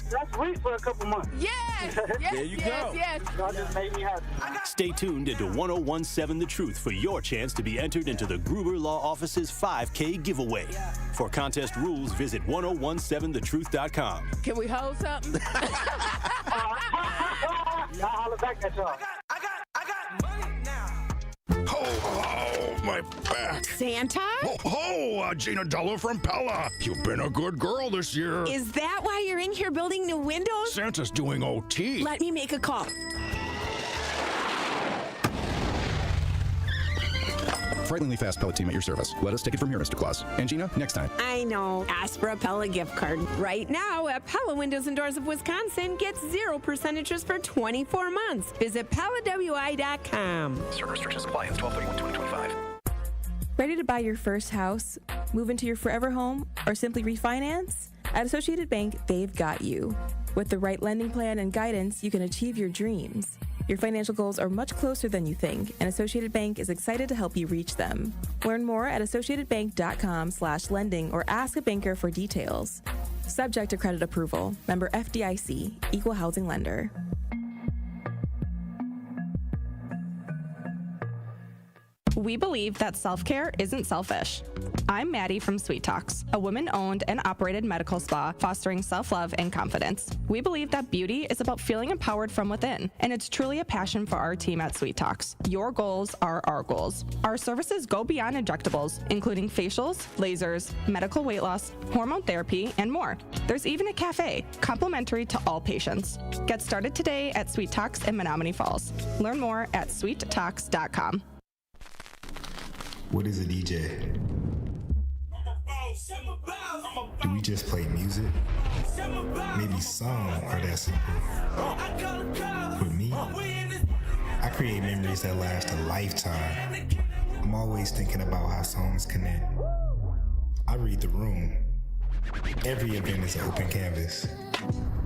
That's sweet for a couple months. Yes, yes, There you go. yes. Y'all just made me happy. Stay tuned into 1017 The Truth for your chance to be entered into the Gruber Law Office's 5K giveaway. For contest rules, visit 1017thetruth.com. Can we hold something? Y'all holler back at y'all. Oh, my back. Santa? Gina Della from Pella. You've been a good girl this year. Is that why you're in here building new windows? Santa's doing OT. Let me make a call. Frighteningly fast Pella team at your service. Let us take it from here, Mr. Claus. And Gina, next time. I know. Ask for a Pella gift card. Right now at Pella Windows and Doors of Wisconsin, get 0% interest for 24 months. Visit PellaWI.com. Certain restrictions apply. It's 12/31/2025. Ready to buy your first house, move into your forever home, or simply refinance? At Associated Bank, they've got you. With the right lending plan and guidance, you can achieve your dreams. Your financial goals are much closer than you think, and Associated Bank is excited to help you reach them. Learn more at associatedbank.com/lending or ask a banker for details. Subject to credit approval. Member FDIC, Equal Housing Lender. We believe that self-care isn't selfish. I'm Maddie from Sweet Talks, a women-owned and operated medical spa fostering self-love and confidence. We believe that beauty is about feeling empowered from within, and it's truly a passion for our team at Sweet Talks. Your goals are our goals. Our services go beyond injectables, including facials, lasers, medical weight loss, hormone therapy, and more. There's even a cafe, complimentary to all patients. Get started today at Sweet Talks in Menominee Falls. Learn more at sweettalks.com. What is a DJ? Do we just play music? Maybe song or that simple? For me, I create memories that last a lifetime. I'm always thinking about how songs connect. I read the room. Every event is an open canvas,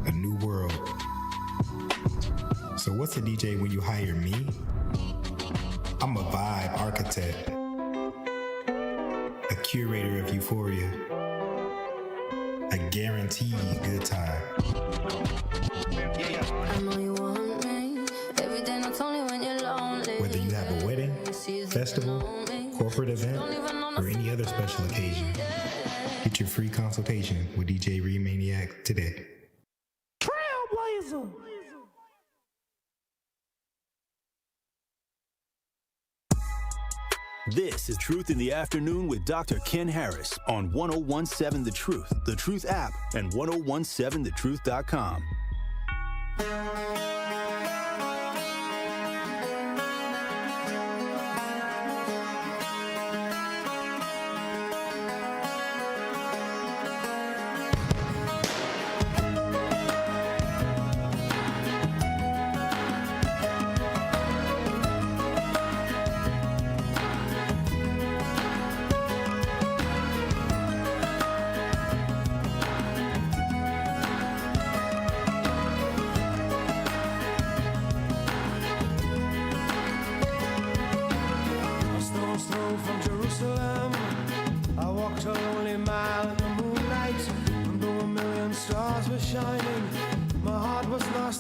a new world. So what's a DJ when you hire me? I'm a vibe architect, a curator of euphoria, a guaranteed good time. I know you want me every day, not only when you're lonely. Whether you have a wedding, festival, corporate event, or any other special occasion, get your free consultation with DJ Remaniac today. Trailblazer. This is Truth in the Afternoon with Dr. Ken Harris on 1017 The Truth, The Truth app, and 1017thetruth.com.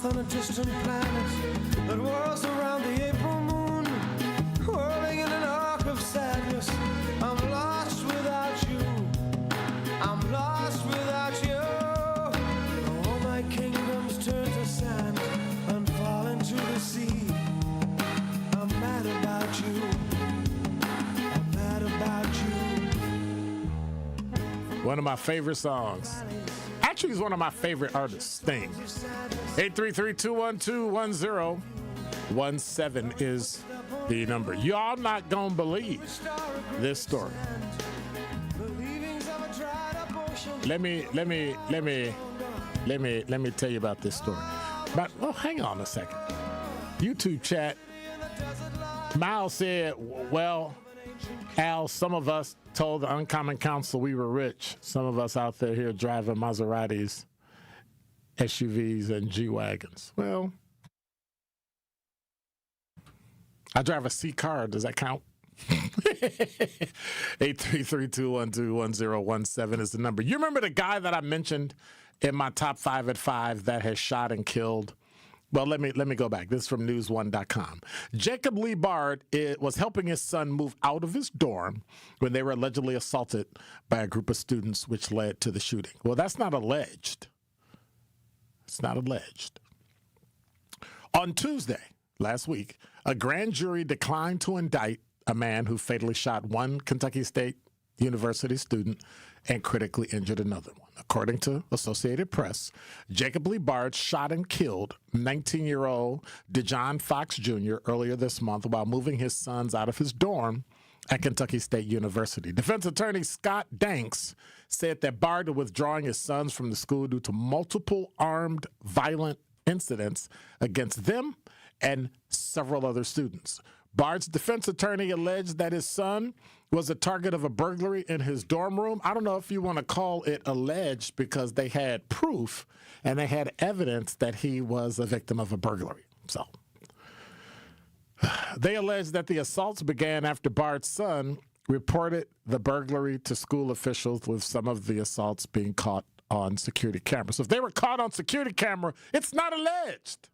On a distant planet that whirls around the April moon, whirling in an arc of sadness. I'm lost without you. I'm lost without you. All my kingdoms turn to sand and fall into the sea. I'm mad about you. I'm mad about you. One of my favorite songs. Actually, he's one of my favorite artists, Sting. 833-212-1017 is the number. Y'all not gonna believe this story. Let me tell you about this story. But hang on a second. YouTube chat. Miles said, well, Al, some of us told the Uncommon Council we were rich. Some of us out there here driving Maseratis, SUVs, and G-Wagons. Well, I drive a C car. Does that count? 833-212-1017 is the number. You remember the guy that I mentioned in my top 5 at 5 that has shot and killed? Well, let me go back. This is from news1.com. Jacob Lee Bard was helping his son move out of his dorm when they were allegedly assaulted by a group of students, which led to the shooting. Well, that's not alleged. It's not alleged. On Tuesday, last week, a grand jury declined to indict a man who fatally shot one Kentucky State University student and critically injured another one. According to Associated Press, Jacob Lee Bard shot and killed 19-year-old DeJohn Fox Jr. earlier this month while moving his sons out of his dorm at Kentucky State University. Defense attorney Scott Danks said that Bard was withdrawing his sons from the school due to multiple armed violent incidents against them and several other students. Bard's defense attorney alleged that his son was a target of a burglary in his dorm room. I don't know if you want to call it alleged because they had proof and they had evidence that he was a victim of a burglary. So they alleged that the assaults began after Bard's son reported the burglary to school officials, with some of the assaults being caught on security camera. So if they were caught on security camera, it's not alleged.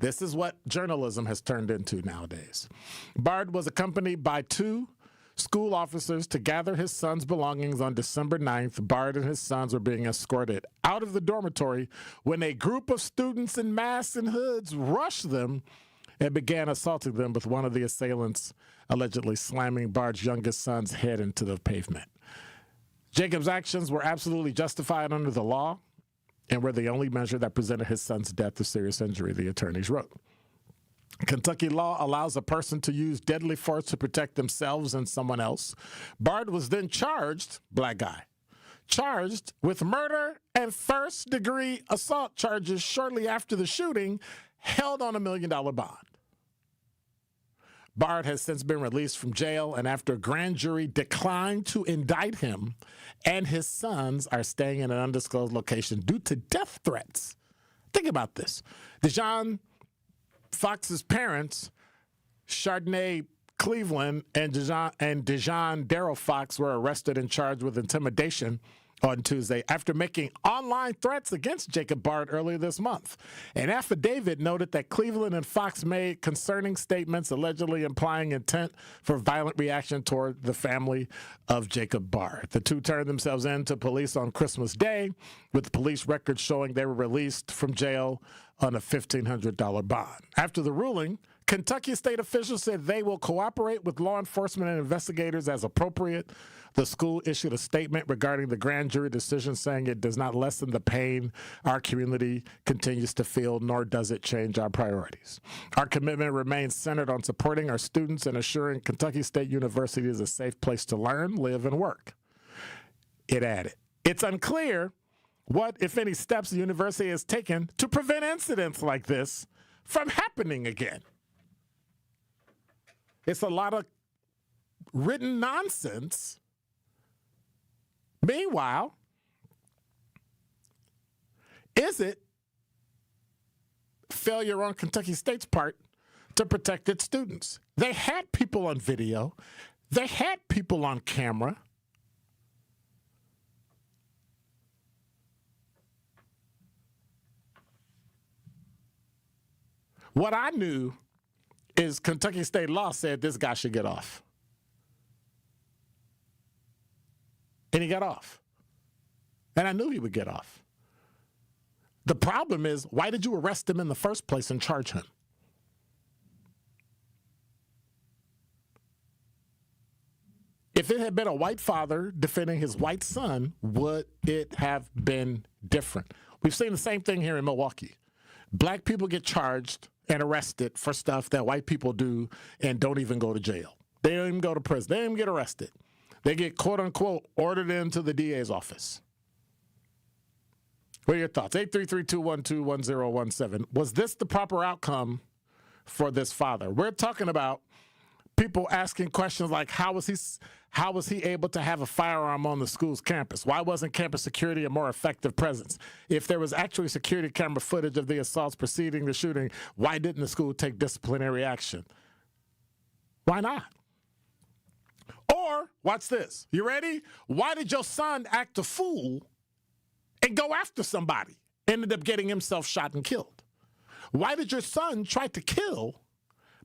This is what journalism has turned into nowadays. Bard was accompanied by 2 school officers to gather his son's belongings on December 9th. Bard and his sons were being escorted out of the dormitory when a group of students in masks and hoods rushed them and began assaulting them, with one of the assailants allegedly slamming Bard's youngest son's head into the pavement. Jacob's actions were absolutely justified under the law and were the only measure that prevented his son's death or serious injury, the attorneys wrote. Kentucky law allows a person to use deadly force to protect themselves and someone else. Bard was then charged, black guy, charged with murder and first-degree assault charges shortly after the shooting, held on $1 million bond. Bard has since been released from jail, and after a grand jury declined to indict him, and his sons are staying in an undisclosed location due to death threats. Think about this. DeJohn Fox's parents, Chardonnay Cleveland and DeJohn Darrell Fox, were arrested and charged with intimidation on Tuesday after making online threats against Jacob Bard earlier this month. An affidavit noted that Cleveland and Fox made concerning statements allegedly implying intent for violent reaction toward the family of Jacob Bard. The 2 turned themselves in to police on Christmas Day, with police records showing they were released from jail on a $1,500 bond. After the ruling, Kentucky state officials said they will cooperate with law enforcement and investigators as appropriate. The school issued a statement regarding the grand jury decision, saying it does not lessen the pain our community continues to feel, nor does it change our priorities. Our commitment remains centered on supporting our students and assuring Kentucky State University is a safe place to learn, live, and work. It added, it's unclear what, if any, steps the university has taken to prevent incidents like this from happening again. It's a lot of written nonsense. Meanwhile, is it failure on Kentucky State's part to protect its students? They had people on video. They had people on camera. What I knew is Kentucky State law said this guy should get off. And he got off. And I knew he would get off. The problem is, why did you arrest him in the first place and charge him? If it had been a white father defending his white son, would it have been different? We've seen the same thing here in Milwaukee. Black people get charged and arrested for stuff that white people do and don't even go to jail. They don't even go to prison. They don't even get arrested. They get, quote unquote, ordered into the DA's office. What are your thoughts? 833-212-1017. Was this the proper outcome for this father? We're talking about people asking questions like, how was he able to have a firearm on the school's campus? Why wasn't campus security a more effective presence? If there was actually security camera footage of the assaults preceding the shooting, why didn't the school take disciplinary action? Why not? Or, watch this. You ready? Why did your son act a fool and go after somebody? Ended up getting himself shot and killed. Why did your son try to kill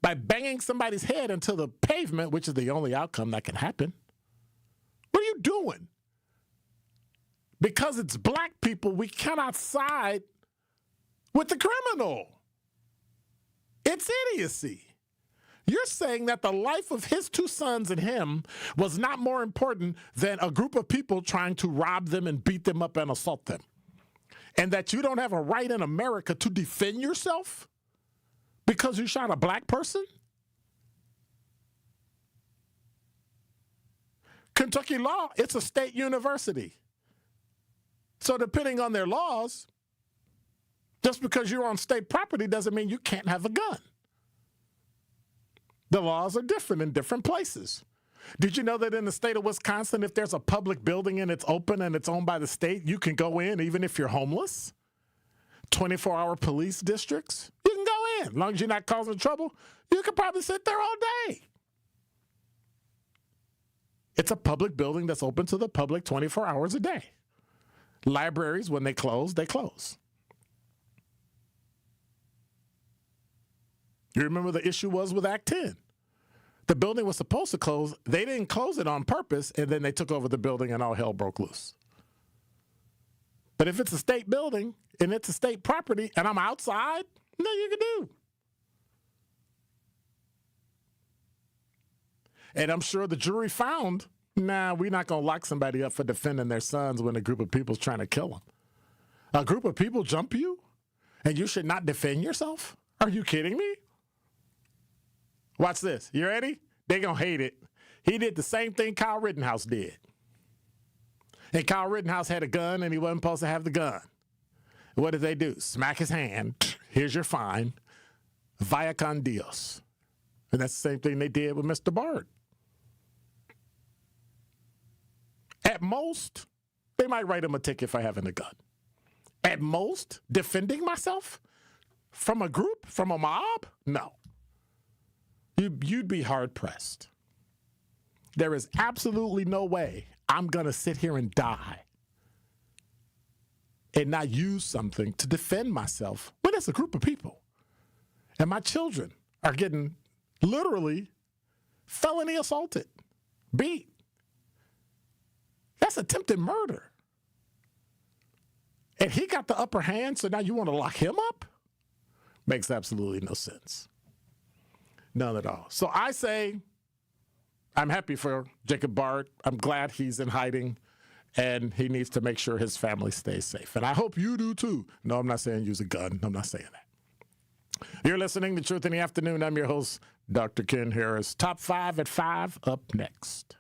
by banging somebody's head into the pavement, which is the only outcome that can happen? What are you doing? Because it's black people, we cannot side with the criminal. It's idiocy. You're saying that the life of his two sons and him was not more important than a group of people trying to rob them and beat them up and assault them. And that you don't have a right in America to defend yourself because you shot a black person? Kentucky law, it's a state university. So depending on their laws, just because you're on state property doesn't mean you can't have a gun. The laws are different in different places. Did you know that in the state of Wisconsin, if there's a public building and it's open and it's owned by the state, you can go in even if you're homeless? 24-hour police districts, you can go in. As long as you're not causing trouble, you can probably sit there all day. It's a public building that's open to the public 24 hours a day. Libraries, when they close, they close. You remember the issue was with Act 10. The building was supposed to close. They didn't close it on purpose, and then they took over the building and all hell broke loose. But if it's a state building and it's a state property and I'm outside, nothing you can do. And I'm sure the jury found, nah, we're not going to lock somebody up for defending their sons when a group of people's trying to kill them. A group of people jump you and you should not defend yourself? Are you kidding me? Watch this. You ready? They're going to hate it. He did the same thing Kyle Rittenhouse did. And Kyle Rittenhouse had a gun and he wasn't supposed to have the gun. What did they do? Smack his hand. Here's your fine. Vaya con Dios. And that's the same thing they did with Mr. Bard. At most, they might write him a ticket for having a gun. At most, defending myself from a group, from a mob? No. You'd be hard-pressed. There is absolutely no way I'm going to sit here and die and not use something to defend myself when it's a group of people. And my children are getting literally felony assaulted, beat. That's attempted murder. And he got the upper hand, so now you want to lock him up? Makes absolutely no sense. None at all. So I say I'm happy for Jacob Bard. I'm glad he's in hiding, and he needs to make sure his family stays safe. And I hope you do too. No, I'm not saying use a gun. I'm not saying that. You're listening to Truth in the Afternoon. I'm your host, Dr. Ken Harris. Top 5 at 5 up next.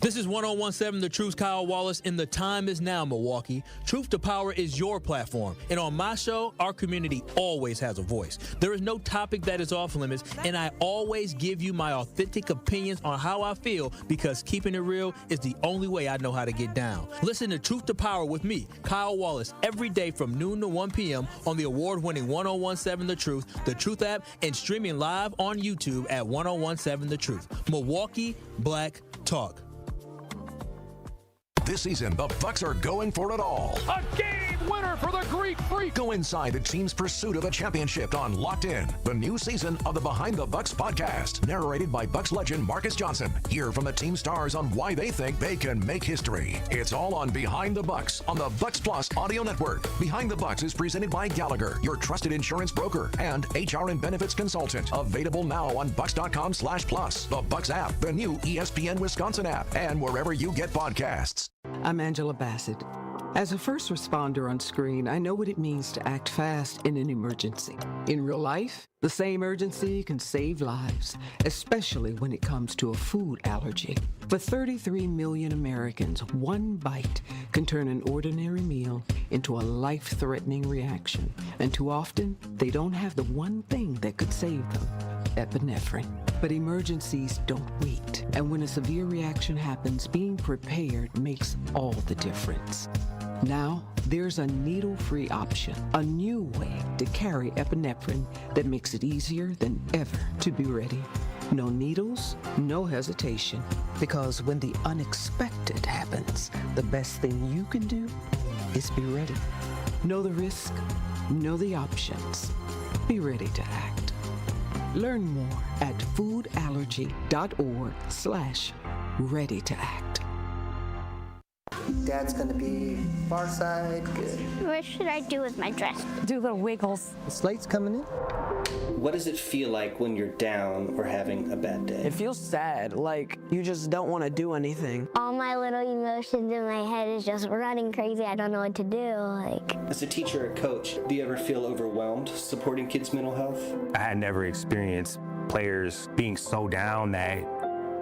This is 1017 The Truth's Kyle Wallace, and the time is now, Milwaukee. Truth to Power is your platform, and on my show, our community always has a voice. There is no topic that is off limits, and I always give you my authentic opinions on how I feel, because keeping it real is the only way I know how to get down. Listen to Truth to Power with me, Kyle Wallace, every day from noon to 1 p.m. on the award-winning 1017 The Truth app, and streaming live on YouTube at 1017 The Truth. Milwaukee Black Talk. This season, the Bucks are going for it all. A game winner for the Greek Freak. Go inside the team's pursuit of a championship on Locked In, the new season of the Behind the Bucks podcast, narrated by Bucks legend Marcus Johnson. Hear from the team stars on why they think they can make history. It's all on Behind the Bucks on the Bucks Plus audio network. Behind the Bucks is presented by Gallagher, your trusted insurance broker and HR and benefits consultant. Available now on Bucks.com/plus, the Bucks app, the new ESPN Wisconsin app, and wherever you get podcasts. I'm Angela Bassett. As a first responder on screen, I know what it means to act fast in an emergency. In real life, the same urgency can save lives, especially when it comes to a food allergy. For 33 million Americans, one bite can turn an ordinary meal into a life-threatening reaction. And too often, they don't have the one thing that could save them: epinephrine. But emergencies don't wait. And when a severe reaction happens, being prepared makes all the difference. Now, there's a needle-free option, a new way to carry epinephrine that makes it easier than ever to be ready. No needles, no hesitation, because when the unexpected happens, the best thing you can do is be ready. Know the risk, know the options. Be ready to act. Learn more at foodallergy.org/ready to act. Dad's gonna be far side, good. What should I do with my dress? Do little wiggles. The slate's coming in. What does it feel like when you're down or having a bad day? It feels sad, like you just don't want to do anything. All my little emotions in my head is just running crazy. I don't know what to do. As a teacher or coach, do you ever feel overwhelmed supporting kids' mental health? I had never experienced players being so down that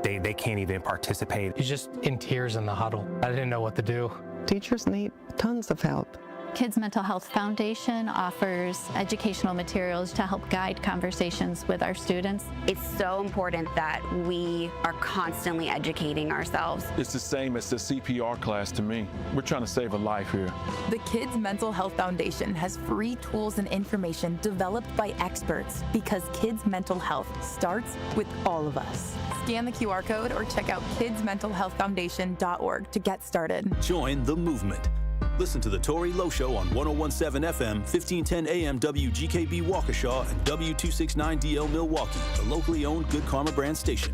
they can't even participate. He's just in tears in the huddle. I didn't know what to do. Teachers need tons of help. Kids Mental Health Foundation offers educational materials to help guide conversations with our students. It's so important that we are constantly educating ourselves. It's the same as the CPR class to me. We're trying to save a life here. The Kids Mental Health Foundation has free tools and information developed by experts because kids' mental health starts with all of us. Scan the QR code or check out kidsmentalhealthfoundation.org to get started. Join the movement. Listen to the Tori Lowe Show on 101.7 FM, 1510 AM WGKB Waukesha and W269DL Milwaukee, the locally owned Good Karma brand station.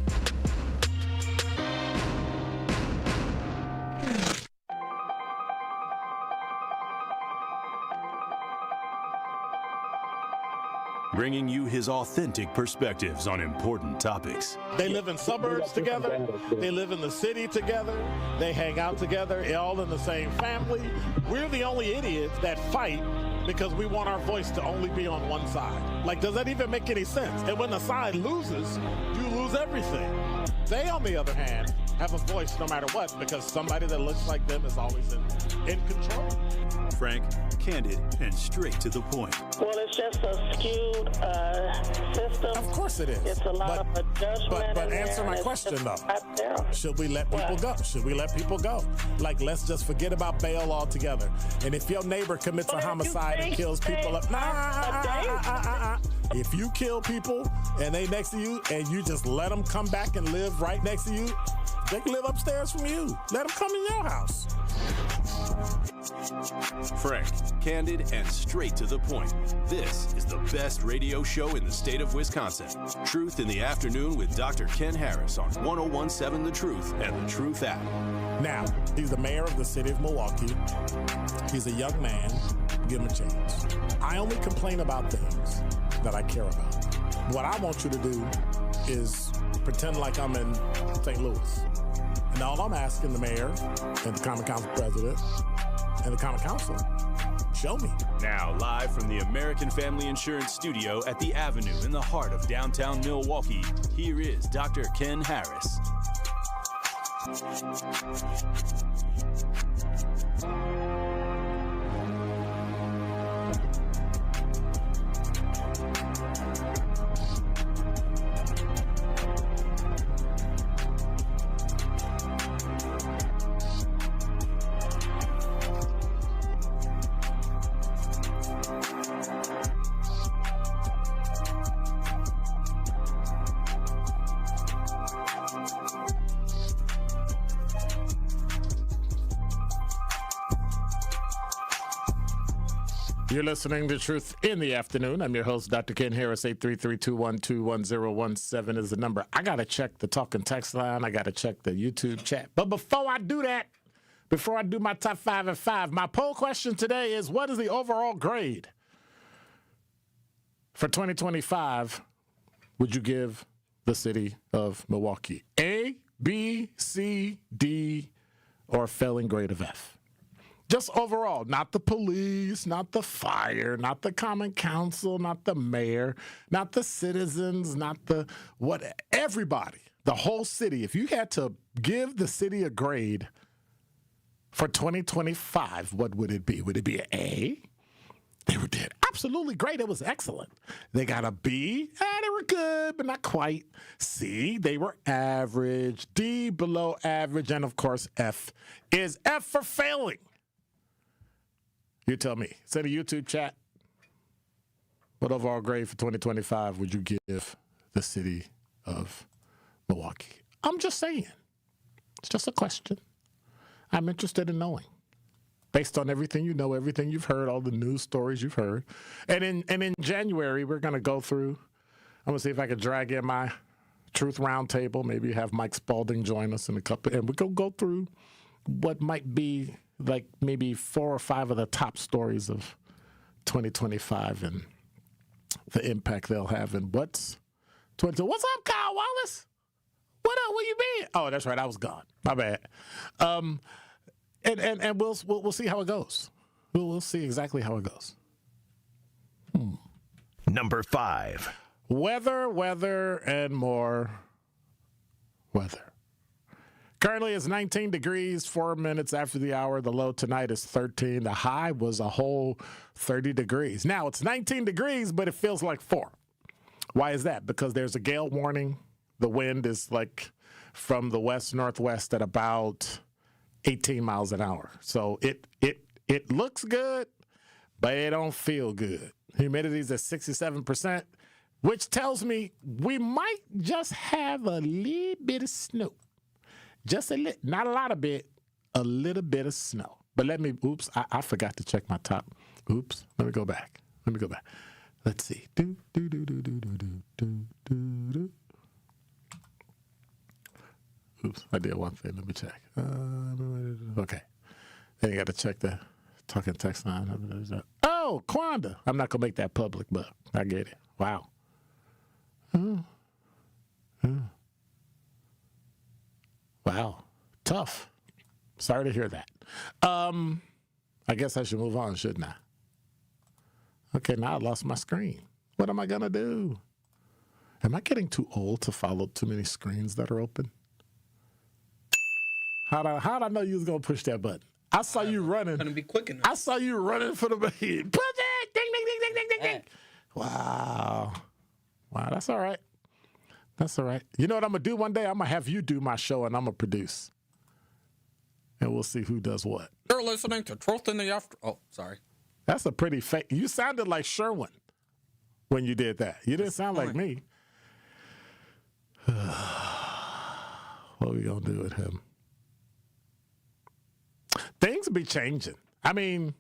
Bringing you his authentic perspectives on important topics. They live in suburbs together. They live in the city together. They hang out together, all in the same family. We're the only idiots that fight because we want our voice to only be on one side. Like, does that even make any sense? And when the side loses, you lose everything. They, on the other hand, have a voice no matter what because somebody that looks like them is always in control. Frank, candid, and straight to the point. Well, it's just a skewed system. Of course it is. It's a lot of adjustment. But answer my question, though. Should we let people go? Should we let people go? Like, let's just forget about bail altogether. And if your neighbor commits a homicide and kills people, if you kill people and they next to you and you just let them come back and live right next to you, they can live upstairs from you. Let them come in your house. Frank, candid, and straight to the point. This is the best radio show in the state of Wisconsin. Truth in the Afternoon with Dr. Ken Harris on 101.7 The Truth and The Truth app. Now, he's the mayor of the city of Milwaukee. He's a young man. Give him a chance. I only complain about things that I care about. What I want you to do is pretend like I'm in St. Louis. And all I'm asking the mayor and the Common Council president and the Common Council, show me. Now, live from the American Family Insurance Studio at the Avenue in the heart of downtown Milwaukee, here is Dr. Ken Harris. You're listening to Truth in the Afternoon. I'm your host, Dr. Ken Harris. 833-212-1017 is the number. I got to check the talk and text line. I got to check the YouTube chat. But before I do that, before I do my top 5 at 5, my poll question today is, what is the overall grade for 2025 would you give the city of Milwaukee? A, B, C, D, or failing grade of F? Just overall, not the police, not the fire, not the common council, not the mayor, not the citizens, not the what, everybody, the whole city. If you had to give the city a grade for 2025, what would it be? Would it be an A? They did absolutely great. It was excellent. They got a B. They were good, but not quite. C, they were average. D, below average. And, of course, F is F for failing. You tell me. It's in the YouTube chat. What overall grade for 2025 would you give the city of Milwaukee? I'm just saying. It's just a question. I'm interested in knowing. Based on everything you know, everything you've heard, all the news stories you've heard. And in January, we're going to go through, I'm going to see if I can drag in my Truth Roundtable. Maybe have Mike Spalding join us in a couple. And we're going to go through what might be like maybe 4 or 5 of the top stories of 2025 and the impact they'll have. And what's up, Kyle Wallace? What up? Where you been? Oh, that's right. I was gone. My bad. And we'll see how it goes. We'll see exactly how it goes. Number 5. Weather, and more weather. Currently, it's 19 degrees, 4 minutes after the hour. The low tonight is 13. The high was a whole 30 degrees. Now, it's 19 degrees, but it feels like 4. Why is that? Because there's a gale warning. The wind is like from the west-northwest at about 18 miles an hour. So it looks good, but it don't feel good. Humidity's at 67%, which tells me we might just have a little bit of snow. Just a little, not a lot of bit, a little bit of snow. But I forgot to check my top. Oops, let me go back. Let's see. Oops, I did one thing. Let me check. Okay. Then you got to check the talking text line. Oh, Quanda. I'm not going to make that public, but I get it. Wow. Wow. Tough. Sorry to hear that. I guess I should move on, shouldn't I? Okay, now I lost my screen. What am I going to do? Am I getting too old to follow too many screens that are open? How'd I know you was going to push that button? I saw you running. Gonna be quick enough. I saw you running for the button. Push it! Ding, ding, ding, ding, ding, ding, ding. Wow, that's all right. That's all right. You know what I'm going to do one day? I'm going to have you do my show, and I'm going to produce. And we'll see who does what. You're listening to Truth in the After... Oh, sorry. That's a pretty fake... You sounded like Sherwin when you did that. You didn't sound like me. What are we going to do with him? Things be changing. I mean,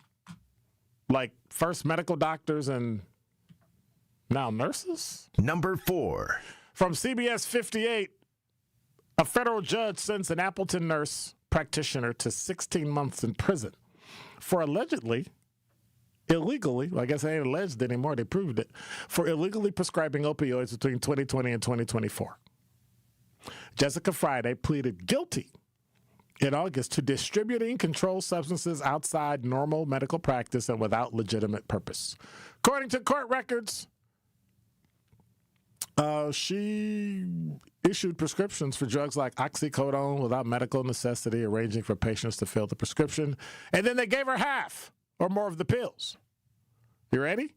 like first medical doctors and now nurses? Number 4. From CBS 58, a federal judge sends an Appleton nurse practitioner to 16 months in prison for illegally, I guess it ain't alleged anymore, they proved it, for illegally prescribing opioids between 2020 and 2024. Jessica Friday pleaded guilty in August to distributing controlled substances outside normal medical practice and without legitimate purpose. According to court records, she issued prescriptions for drugs like oxycodone without medical necessity, arranging for patients to fill the prescription, and then they gave her half or more of the pills. You ready?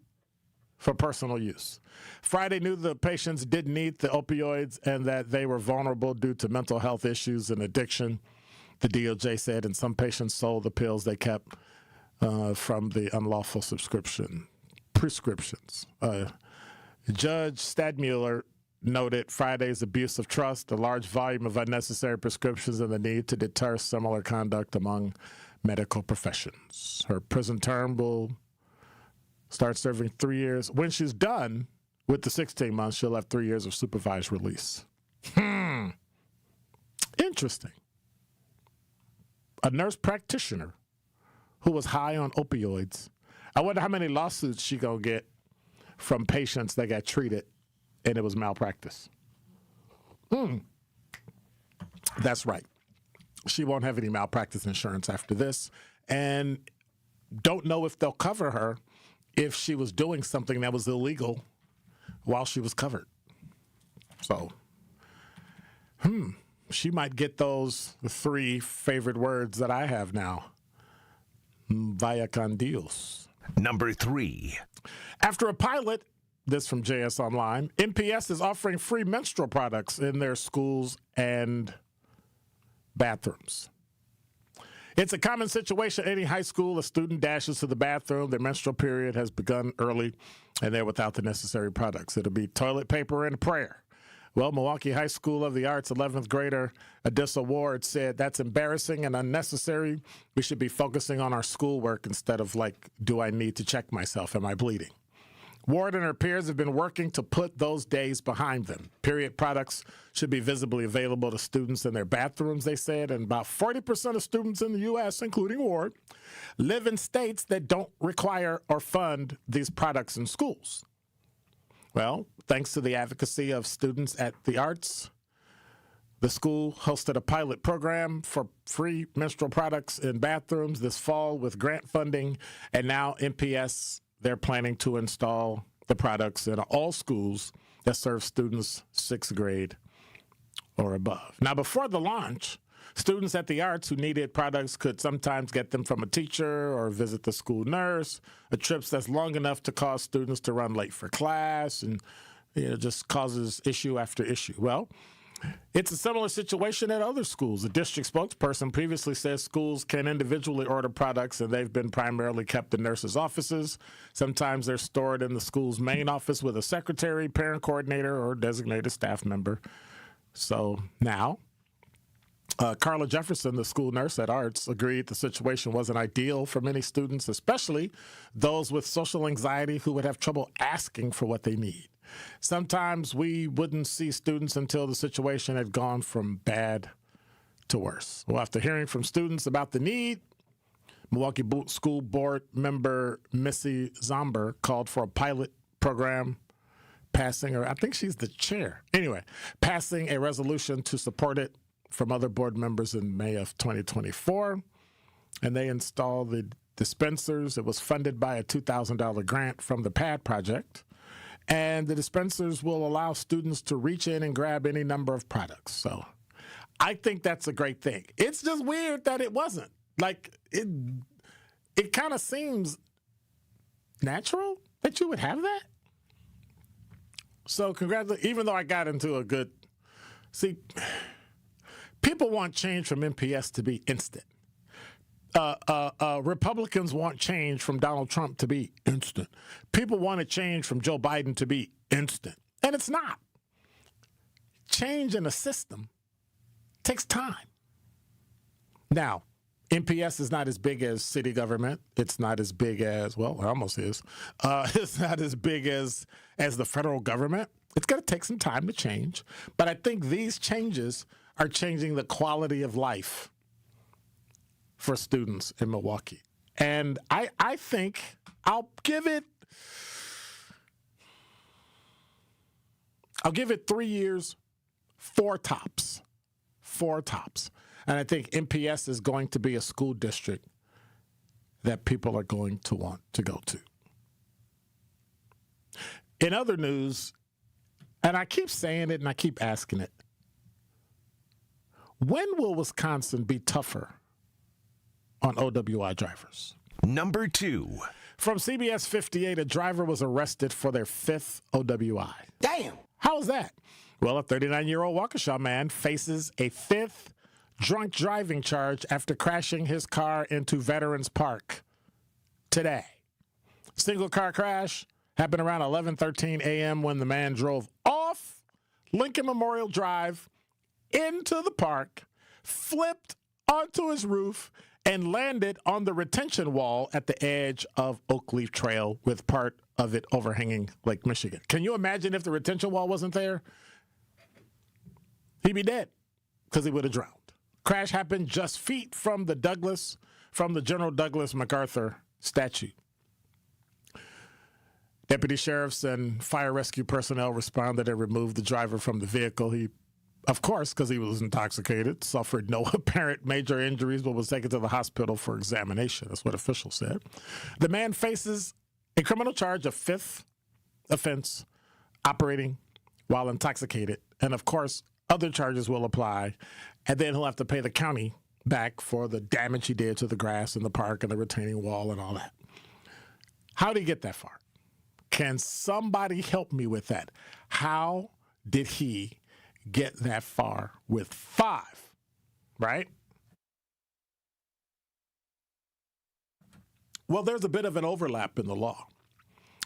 For personal use. Friday knew the patients didn't need the opioids and that they were vulnerable due to mental health issues and addiction. The DOJ said, and some patients sold the pills they kept from the unlawful prescriptions. Judge Stadmuller noted Friday's abuse of trust, the large volume of unnecessary prescriptions, and the need to deter similar conduct among medical professions. Her prison term will Start serving 3 years. When she's done with the 16 months, she'll have 3 years of supervised release. Interesting. A nurse practitioner who was high on opioids. I wonder how many lawsuits she gonna get from patients that got treated and it was malpractice. That's right. She won't have any malpractice insurance after this, and don't know if they'll cover her if she was doing something that was illegal while she was covered. So, she might get those 3 favorite words that I have now. Vaya con Dios. Number 3. After a pilot, this from JS Online, MPS is offering free menstrual products in their schools and bathrooms. It's a common situation at any high school. A student dashes to the bathroom. Their menstrual period has begun early, and they're without the necessary products. It'll be toilet paper and a prayer. Well, Milwaukee High School of the Arts 11th grader Adyssa Ward said, that's embarrassing and unnecessary. We should be focusing on our schoolwork instead of do I need to check myself? Am I bleeding? Ward and her peers have been working to put those days behind them. Period products should be visibly available to students in their bathrooms, they said, and about 40% of students in the U.S., including Ward, live in states that don't require or fund these products in schools. Well, thanks to the advocacy of students at the Arts, the school hosted a pilot program for free menstrual products in bathrooms this fall with grant funding, and now MPS, they're planning to install the products in all schools that serve students 6th grade or above. Now, before the launch, students at the Arts who needed products could sometimes get them from a teacher or visit the school nurse, a trip that's long enough to cause students to run late for class and just causes issue after issue. Well, it's a similar situation at other schools. The district spokesperson previously said schools can individually order products, and they've been primarily kept in nurses' offices. Sometimes they're stored in the school's main office with a secretary, parent coordinator, or designated staff member. So now, Carla Jefferson, the school nurse at Arts, agreed the situation wasn't ideal for many students, especially those with social anxiety who would have trouble asking for what they need. Sometimes we wouldn't see students until the situation had gone from bad to worse. Well, after hearing from students about the need, Milwaukee School Board member Missy Zomber called for a pilot program, passing a resolution to support it from other board members in May of 2024. And they installed the dispensers. It was funded by a $2,000 grant from the PAD project. And the dispensers will allow students to reach in and grab any number of products. So I think that's a great thing. It's just weird that it wasn't. It kind of seems natural that you would have that. So congratulations, even though I got into a good... See, people want change from MPS to be instant. Republicans want change from Donald Trump to be instant. People want a change from Joe Biden to be instant. And it's not. Change in a system takes time. Now, MPS is not as big as city government. It's not as big as, well, it almost is. It's not as big as the federal government. It's going to take some time to change. But I think these changes are changing the quality of life for students in Milwaukee. And I think I'll give it 3 years, 4 tops. 4 tops. And I think MPS is going to be a school district that people are going to want to go to. In other news, and I keep saying it and I keep asking it, when will Wisconsin be tougher on OWI drivers? Number 2. From CBS 58, a driver was arrested for their 5th OWI. Damn! How's that? Well, a 39-year-old Waukesha man faces a 5th drunk driving charge after crashing his car into Veterans Park today. Single car crash happened around 11:13 a.m. when the man drove off Lincoln Memorial Drive into the park, flipped onto his roof, and landed on the retention wall at the edge of Oakleaf Trail with part of it overhanging Lake Michigan. Can you imagine if the retention wall wasn't there? He'd be dead because he would have drowned. Crash happened just feet from the General Douglas MacArthur statue. Deputy sheriffs and fire rescue personnel responded and removed the driver from the vehicle. He, of course, because he was intoxicated, suffered no apparent major injuries, but was taken to the hospital for examination. That's what officials said. The man faces a criminal charge of fifth offense, operating while intoxicated. And, of course, other charges will apply, and then he'll have to pay the county back for the damage he did to the grass in the park and the retaining wall and all that. How did he get that far? Can somebody help me with that? How did he get that far with 5, right? Well, there's a bit of an overlap in the law.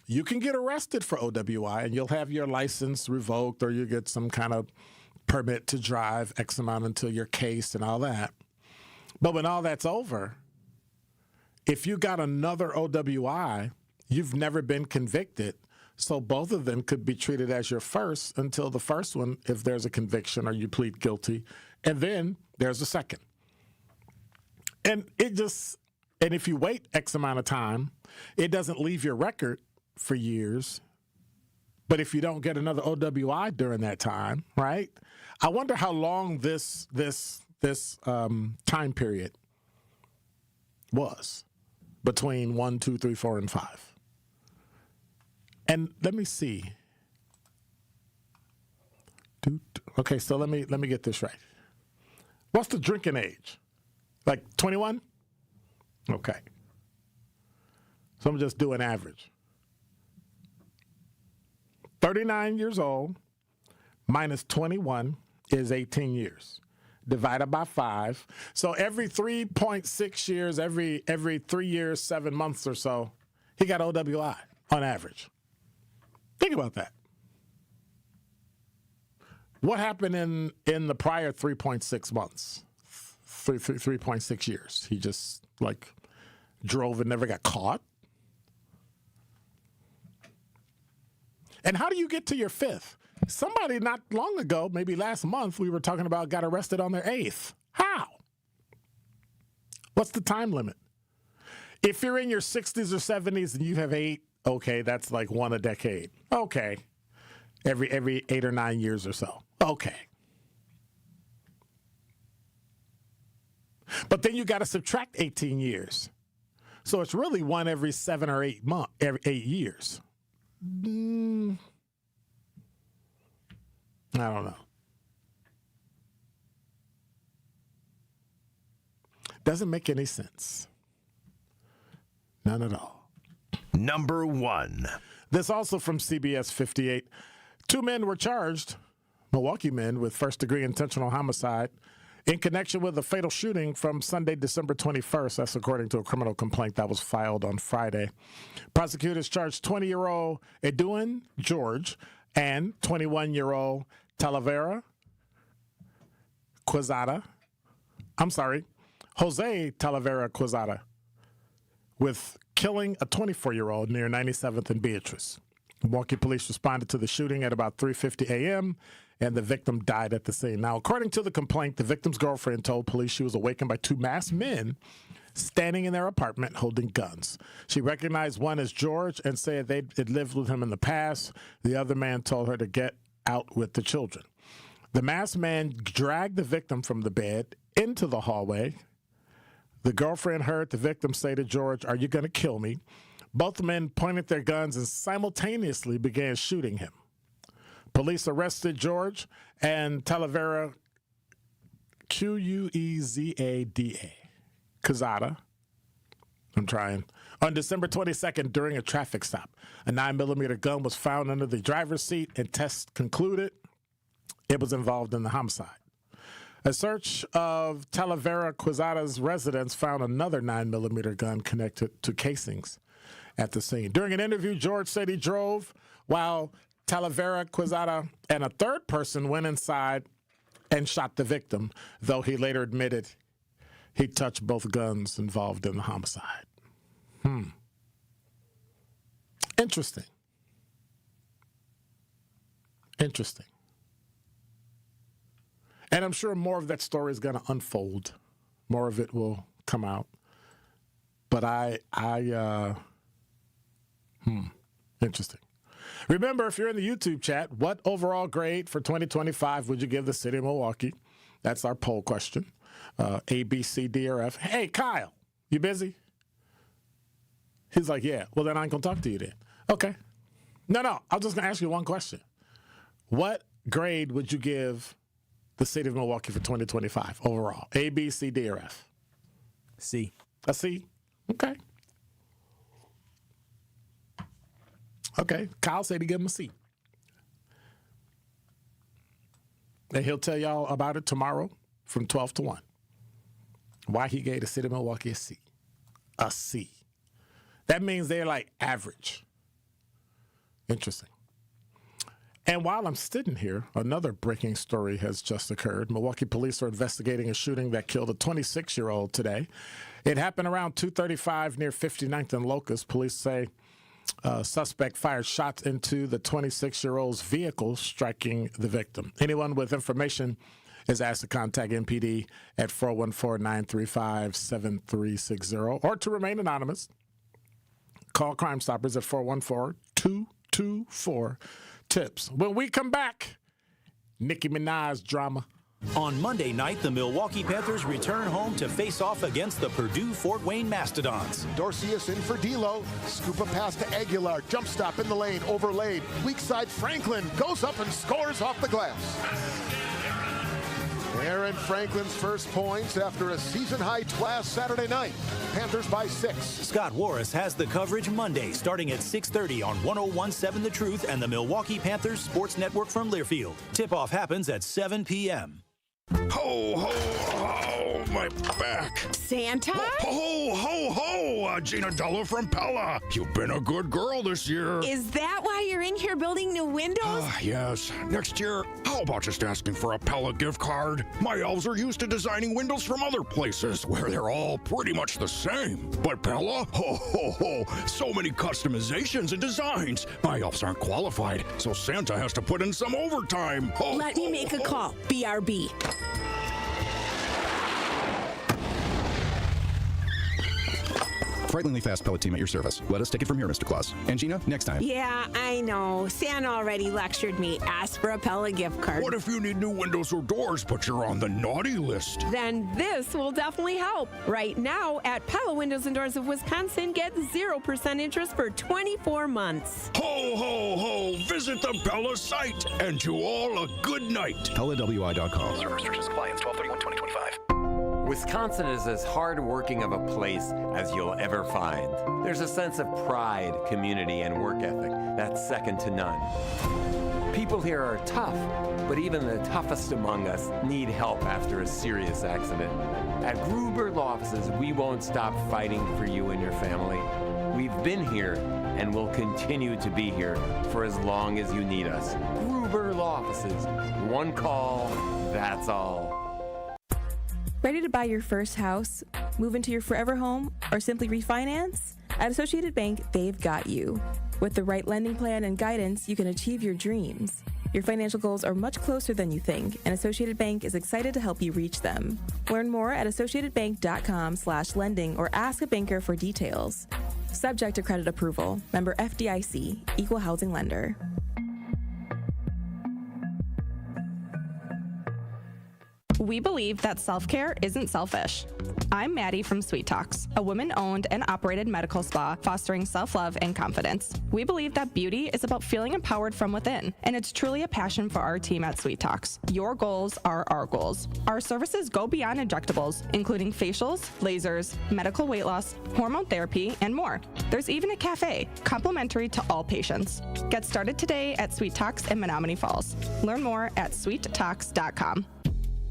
You can get arrested for OWI, and you'll have your license revoked, or you get some kind of permit to drive X amount until your case and all that. But when all that's over, if you got another OWI, you've never been convicted, so both of them could be treated as your first until the first one, if there's a conviction or you plead guilty, and then there's a second. And if you wait X amount of time, it doesn't leave your record for years. But if you don't get another OWI during that time, right? I wonder how long this time period was between 1, 2, 3, 4, and 5. And let me see. Okay, so let me get this right. What's the drinking age? Like 21? Okay. So I'm just doing average. 39 years old minus 21 is 18 years. Divided by 5. So every 3.6 years, every 3 years, 7 months or so, he got OWI on average. Think about that. What happened in the prior 3.6 months? 3.6 years. He just drove and never got caught. And how do you get to your 5th? Somebody not long ago, maybe last month, we were talking about got arrested on their 8th. How? What's the time limit? If you're in your 60s or 70s and you have 8, okay, that's like 1 a decade. Okay. Every 8 or 9 years or so. Okay. But then you got to subtract 18 years. So it's really 1 every 7 or 8 every 8 years. I don't know. Doesn't make any sense. None at all. Number 1. This also from CBS 58. 2 men were charged, Milwaukee men, with first-degree intentional homicide in connection with a fatal shooting from Sunday, December 21st. That's according to a criminal complaint that was filed on Friday. Prosecutors charged 20-year-old Edwin George and 21-year-old Talavera Quezada. Jose Talavera Quezada with killing a 24-year-old near 97th and Beatrice. Milwaukee police responded to the shooting at about 3:50 a.m., and the victim died at the scene. Now, according to the complaint, the victim's girlfriend told police she was awakened by 2 masked men standing in their apartment holding guns. She recognized one as George and said they had lived with him in the past. The other man told her to get out with the children. The masked man dragged the victim from the bed into the hallway. The girlfriend heard the victim say to George, "Are you going to kill me?" Both men pointed their guns and simultaneously began shooting him. Police arrested George and Talavera Quezada. On December 22nd during a traffic stop. A 9mm gun was found under the driver's seat, and tests concluded it was involved in the homicide. A search of Talavera Quezada's residence found another 9mm gun connected to casings at the scene. During an interview, George said he drove while Talavera Quezada and a third person went inside and shot the victim, though he later admitted he touched both guns involved in the homicide. Interesting. And I'm sure more of that story is going to unfold. More of it will come out. But interesting. Remember, if you're in the YouTube chat, what overall grade for 2025 would you give the city of Milwaukee? That's our poll question. A, B, C, D, or F. Hey, Kyle, you busy? He's like, yeah. Well, then I ain't going to talk to you then. Okay. No, I'm just going to ask you one question. What grade would you give the city of Milwaukee for 2025 overall? A, B, C, D, or F? C. A C? Okay. Okay. Kyle said he gave him a C. And he'll tell y'all about it tomorrow from 12 to 1. Why he gave the city of Milwaukee a C. A C. That means they're like average. Interesting. And while I'm sitting here, another breaking story has just occurred. Milwaukee police are investigating a shooting that killed a 26-year-old today. It happened around 2:35 near 59th and Locust. Police say a suspect fired shots into the 26-year-old's vehicle, striking the victim. Anyone with information is asked to contact MPD at 414-935-7360 or to remain anonymous. Call Crime Stoppers at 414-224-TIPS. When we come back, Nicki Minaj drama. On Monday night, the Milwaukee Panthers return home to face off against the Purdue Fort Wayne Mastodons. Dorsey is in for D'Lo. Scoop a pass to Aguilar. Jump stop in the lane. Overlaid. Weak side Franklin goes up and scores off the glass. Aaron Franklin's first points after a season-high last Saturday night. Panthers by 6. Scott Warris has the coverage Monday starting at 6:30 on 101.7 The Truth and the Milwaukee Panthers Sports Network from Learfield. Tip-off happens at 7 p.m. Ho, ho, ho, my back. Santa? Ho, ho, ho, Gina Della from Pella. You've been a good girl this year. Is that why you're in here building new windows? Yes. Next year, how about just asking for a Pella gift card? My elves are used to designing windows from other places where they're all pretty much the same. But Pella? Ho, ho, ho. So many customizations and designs. My elves aren't qualified, so Santa has to put in some overtime. Ho, Let me make a call. BRB. Frighteningly fast pellet team at your service. Let us take it from here, Mr. Claus. And Gina, next time. Yeah, I know. Santa already lectured me. Ask for a Pella gift card. What if you need new windows or doors, but you're on the naughty list? Then this will definitely help. Right now, at Pella Windows and Doors of Wisconsin, get 0% interest for 24 months. Ho, ho, ho. Visit the Pella site. And to all, a good night. PellaWI.com. Service restrictions apply. It's 12/31/2025. Wisconsin is as hard-working of a place as you'll ever find. There's a sense of pride, community, and work ethic that's second to none. People here are tough, but even the toughest among us need help after a serious accident. At Gruber Law Offices, we won't stop fighting for you and your family. We've been here and will continue to be here for as long as you need us. Gruber Law Offices. One call, that's all. Ready to buy your first house, move into your forever home, or simply refinance? At Associated Bank, they've got you. With the right lending plan and guidance, you can achieve your dreams. Your financial goals are much closer than you think, and Associated Bank is excited to help you reach them. Learn more at associatedbank.com/lending or ask a banker for details. Subject to credit approval. Member FDIC, Equal Housing Lender. We believe that self-care isn't selfish. I'm Maddie from Sweet Talks, a women-owned and operated medical spa fostering self-love and confidence. We believe that beauty is about feeling empowered from within, and it's truly a passion for our team at Sweet Talks. Your goals are our goals. Our services go beyond injectables, including facials, lasers, medical weight loss, hormone therapy, and more. There's even a cafe, complimentary to all patients. Get started today at Sweet Talks in Menominee Falls. Learn more at sweettalks.com.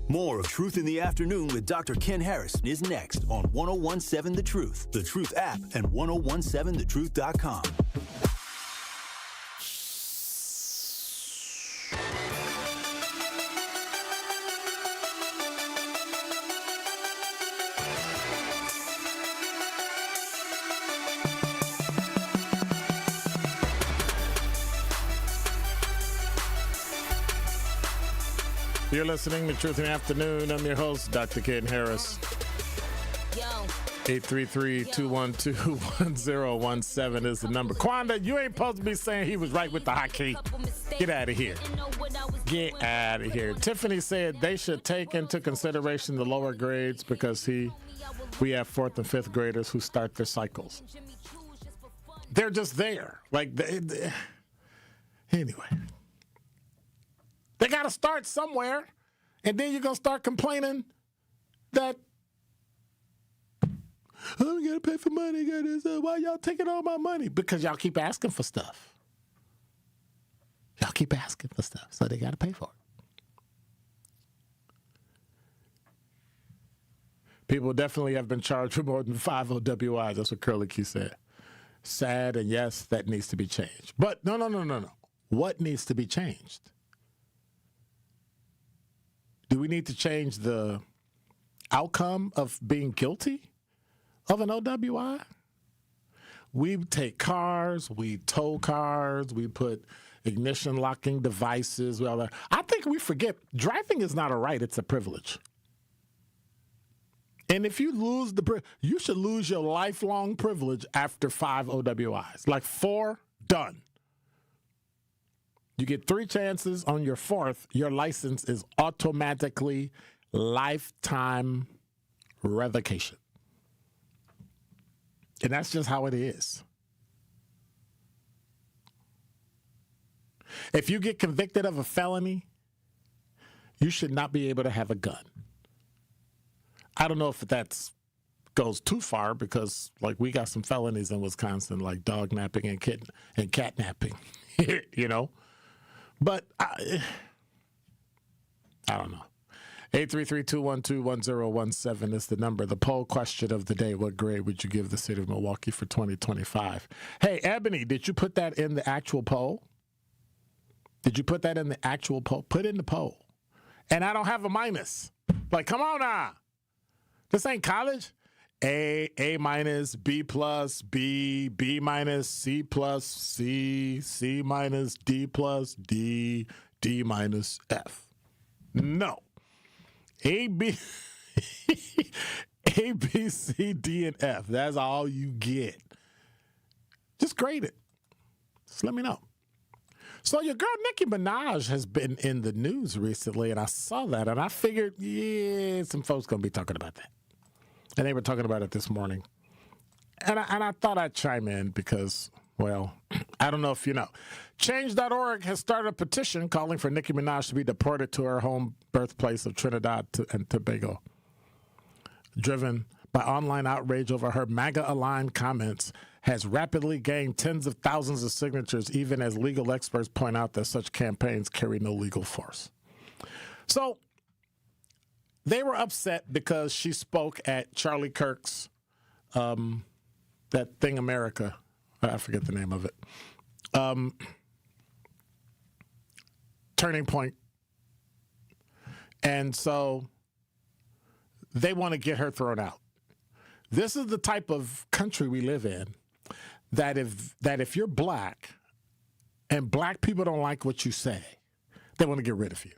More of Truth in the Afternoon with Dr. Ken Harris is next on 101.7 The Truth, The Truth app, and 101.7thetruth.com. You're listening to Truth in the Afternoon. I'm your host, Dr. Ken Harris. 833-212-1017 is the number. Quanda, you ain't supposed to be saying he was right with the hockey. Get out of here. Get out of here. Tiffany said they should take into consideration the lower grades because we have 4th and 5th graders who start their cycles. They're just there. Like, anyway. They got to start somewhere, and then you're going to start complaining that, oh, we got to pay for money. Why y'all taking all my money? Because y'all keep asking for stuff. Y'all keep asking for stuff, so they got to pay for it. People definitely have been charged for more than 5 OWIs. That's what Curly Q said. Sad, and yes, that needs to be changed. But no. What needs to be changed? Do we need to change the outcome of being guilty of an OWI? We take cars, we tow cars, we put ignition locking devices. I think we forget driving is not a right, it's a privilege. And if you lose you should lose your lifelong privilege after 5 OWIs. Like 4, done. You get 3 chances. On your 4th, your license is automatically lifetime revocation. And that's just how it is. If you get convicted of a felony, you should not be able to have a gun. I don't know if that goes too far because, like, we got some felonies in Wisconsin, like dog napping and cat napping, you know. But I don't know. 833-212-1017 is the number. The poll question of the day: what grade would you give the city of Milwaukee for 2025? Hey, Ebony, did you put that in the actual poll? Did you put that in the actual poll? Put in the poll. And I don't have a minus. Like, come on now. This ain't college. A minus, B plus, B minus, C plus, C minus, D plus, D minus, F. No. A, B, C, D, and F. That's all you get. Just grade it. Just let me know. So your girl Nicki Minaj has been in the news recently, and I saw that, and I figured, yeah, some folks going to be talking about that. And they were talking about it this morning. And I thought I'd chime in because, well, I don't know if you know. Change.org has started a petition calling for Nicki Minaj to be deported to her home birthplace of Trinidad and Tobago. Driven by online outrage over her MAGA-aligned comments, has rapidly gained tens of thousands of signatures, even as legal experts point out that such campaigns carry no legal force. So they were upset because she spoke at Charlie Kirk's, that Thing America. I forget the name of it. Turning Point. And so they want to get her thrown out. This is the type of country we live in, that if you're black and black people don't like what you say, they want to get rid of you.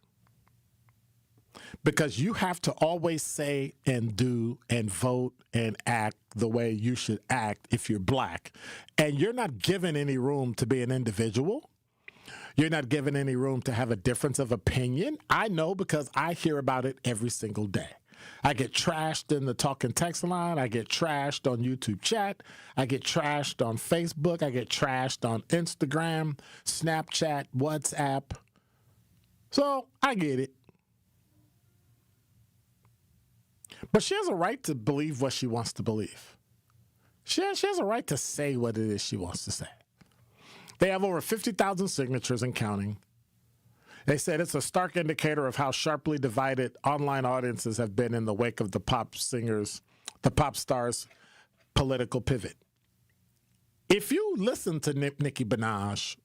Because you have to always say and do and vote and act the way you should act if you're black. And you're not given any room to be an individual. You're not given any room to have a difference of opinion. I know because I hear about it every single day. I get trashed in the talk and text line. I get trashed on YouTube chat. I get trashed on Facebook. I get trashed on Instagram, Snapchat, WhatsApp. So I get it. But she has a right to believe what she wants to believe. She has a right to say what it is she wants to say. They have over 50,000 signatures and counting. They said it's a stark indicator of how sharply divided online audiences have been in the wake of the pop stars' political pivot. If you listen to Nicki Minaj,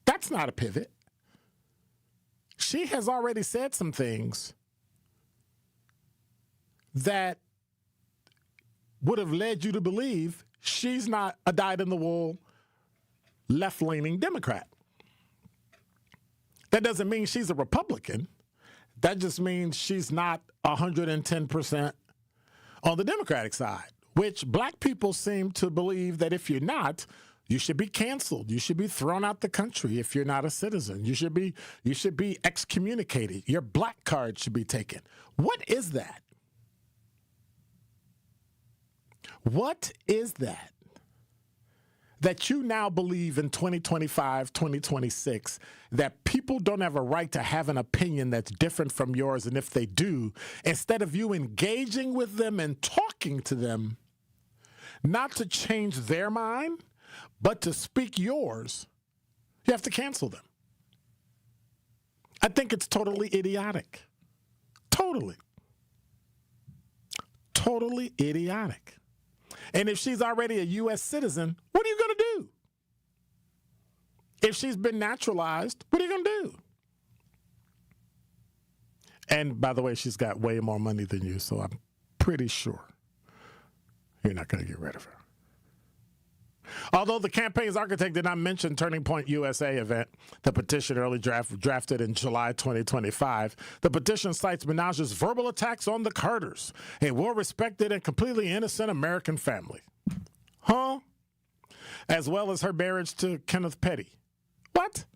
that's not a pivot. She has already said some things that would have led you to believe she's not a dyed-in-the-wool, left-leaning Democrat. That doesn't mean she's a Republican. That just means she's not 110% on the Democratic side, which black people seem to believe that if you're not, you should be canceled. You should be thrown out the country if you're not a citizen. You should be excommunicated. Your black card should be taken. What is that? What is that? That you now believe in 2025, 2026, that people don't have a right to have an opinion that's different from yours, and if they do, instead of you engaging with them and talking to them, not to change their mind, but to speak yours, you have to cancel them. I think it's totally idiotic. Totally idiotic. And if she's already a U.S. citizen, what are you going to do? If she's been naturalized, what are you going to do? And by the way, she's got way more money than you, so I'm pretty sure you're not going to get rid of her. Although the campaign's architect did not mention Turning Point USA event, the petition early drafted in July 2025, the petition cites Minaj's verbal attacks on the Carters, a well-respected and completely innocent American family. As well as her marriage to Kenneth Petty. What?